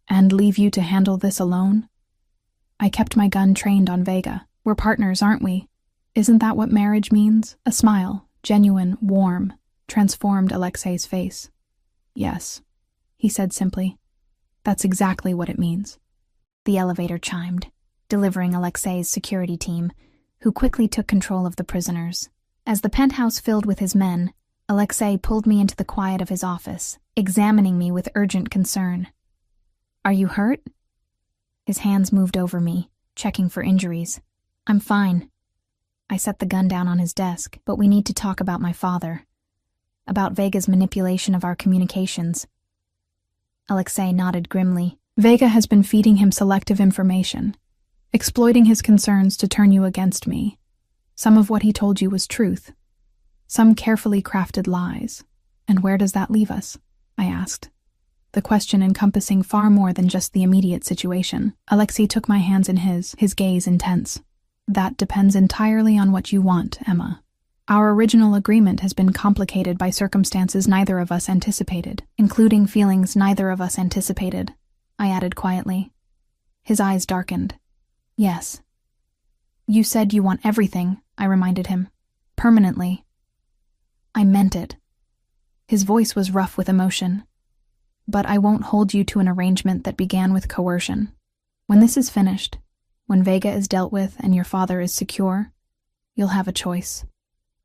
"And leave you to handle this alone?" I kept my gun trained on Vega. "We're partners, aren't we? Isn't that what marriage means?" A smile, genuine, warm, transformed Alexei's face. "Yes," he said simply. "That's exactly what it means." The elevator chimed, delivering Alexei's security team, who quickly took control of the prisoners. As the penthouse filled with his men, Alexei pulled me into the quiet of his office, examining me with urgent concern. "Are you hurt?" His hands moved over me, checking for injuries. "I'm fine." I set the gun down on his desk. "But we need to talk about my father. About Vega's manipulation of our communications." Alexei nodded grimly. "Vega has been feeding him selective information, exploiting his concerns to turn you against me. Some of what he told you was truth, some carefully crafted lies. And where does that leave us?" I asked, the question encompassing far more than just the immediate situation. Alexei took my hands in his gaze intense. "That depends entirely on what you want, Emma. Our original agreement has been complicated by circumstances neither of us anticipated, including feelings neither of us anticipated," I added quietly. His eyes darkened. "Yes." "You said you want everything," I reminded him. "Permanently." "I meant it." His voice was rough with emotion. "But I won't hold you to an arrangement that began with coercion. When this is finished, when Vega is dealt with and your father is secure, you'll have a choice.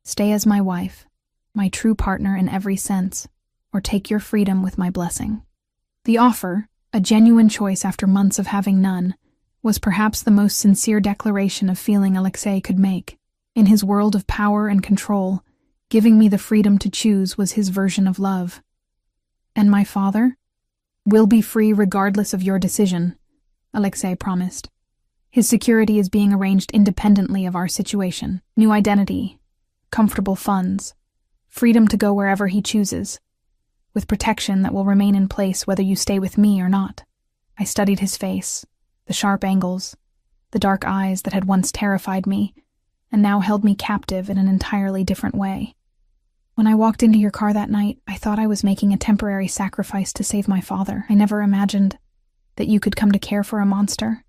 Stay as my wife, my true partner in every sense, or take your freedom with my blessing." The offer, A genuine choice after months of having none, was perhaps the most sincere declaration of feeling Alexei could make. In his world of power and control, giving me the freedom to choose was his version of love. And my father? Will be free regardless of your decision, Alexei promised. His security is being arranged independently of our situation. New identity, comfortable funds, freedom to go wherever he chooses, with protection that will remain in place whether you stay with me or not. I studied his face, the sharp angles, the dark eyes that had once terrified me, and now held me captive in an entirely different way. When I walked into your car that night, I thought I was making a temporary sacrifice to save my father. I never imagined that you could come to care for a monster.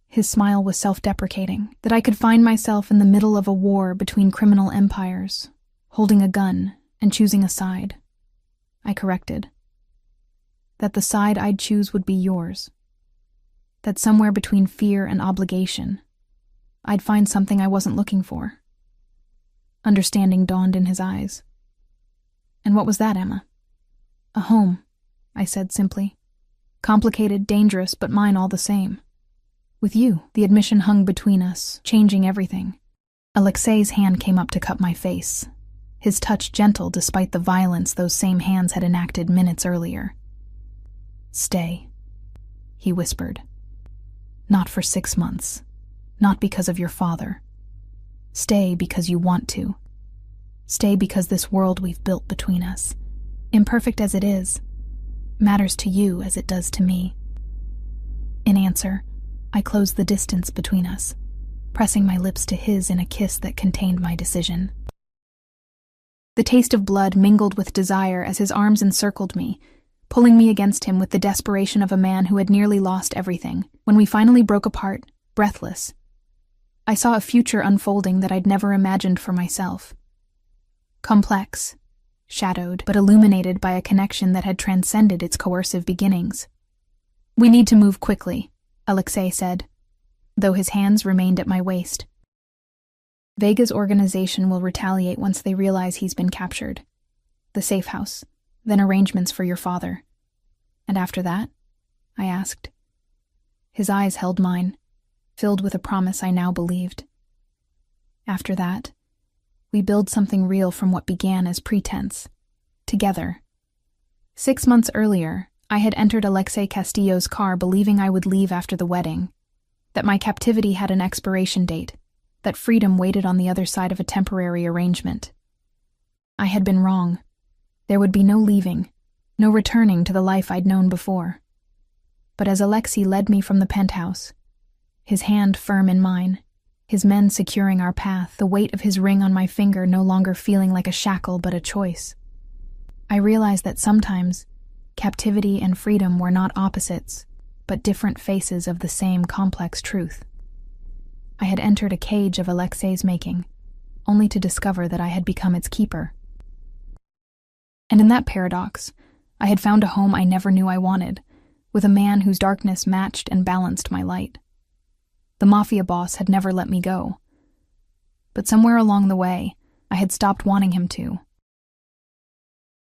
His smile was self-deprecating, that I could find myself in the middle of a war between criminal empires, holding a gun and choosing a side. I corrected. That the side I'd choose would be yours. That somewhere between fear and obligation, I'd find something I wasn't looking for. Understanding dawned in his eyes. And what was that, Emma? A home, I said simply. Complicated, dangerous, but mine all the same. With you, the admission hung between us, changing everything. Alexei's hand came up to cup my face, his touch gentle despite the violence those same hands had enacted minutes earlier. Stay, he whispered. Not for 6 months. Not because of your father. Stay because you want to. Stay because this world we've built between us, imperfect as it is, matters to you as it does to me. In answer, I closed the distance between us, pressing my lips to his in a kiss that contained my decision. The taste of blood mingled with desire as his arms encircled me, pulling me against him with the desperation of a man who had nearly lost everything. When we finally broke apart, breathless, I saw a future unfolding that I'd never imagined for myself. Complex, shadowed, but illuminated by a connection that had transcended its coercive beginnings. We need to move quickly, Alexei said, though his hands remained at my waist. Vega's organization will retaliate once they realize he's been captured. The safe house, then arrangements for your father. And after that? I asked. His eyes held mine, filled with a promise I now believed. After that, we build something real from what began as pretense. Together. 6 months earlier, I had entered Alexei Castillo's car believing I would leave after the wedding, that my captivity had an expiration date, that freedom waited on the other side of a temporary arrangement. I had been wrong. There would be no leaving, no returning to the life I'd known before. But as Alexei led me from the penthouse, his hand firm in mine, his men securing our path, the weight of his ring on my finger no longer feeling like a shackle but a choice, I realized that sometimes captivity and freedom were not opposites, but different faces of the same complex truth. I had entered a cage of Alexei's making, only to discover that I had become its keeper. And in that paradox, I had found a home I never knew I wanted, with a man whose darkness matched and balanced my light. The Mafia boss had never let me go. But somewhere along the way, I had stopped wanting him to,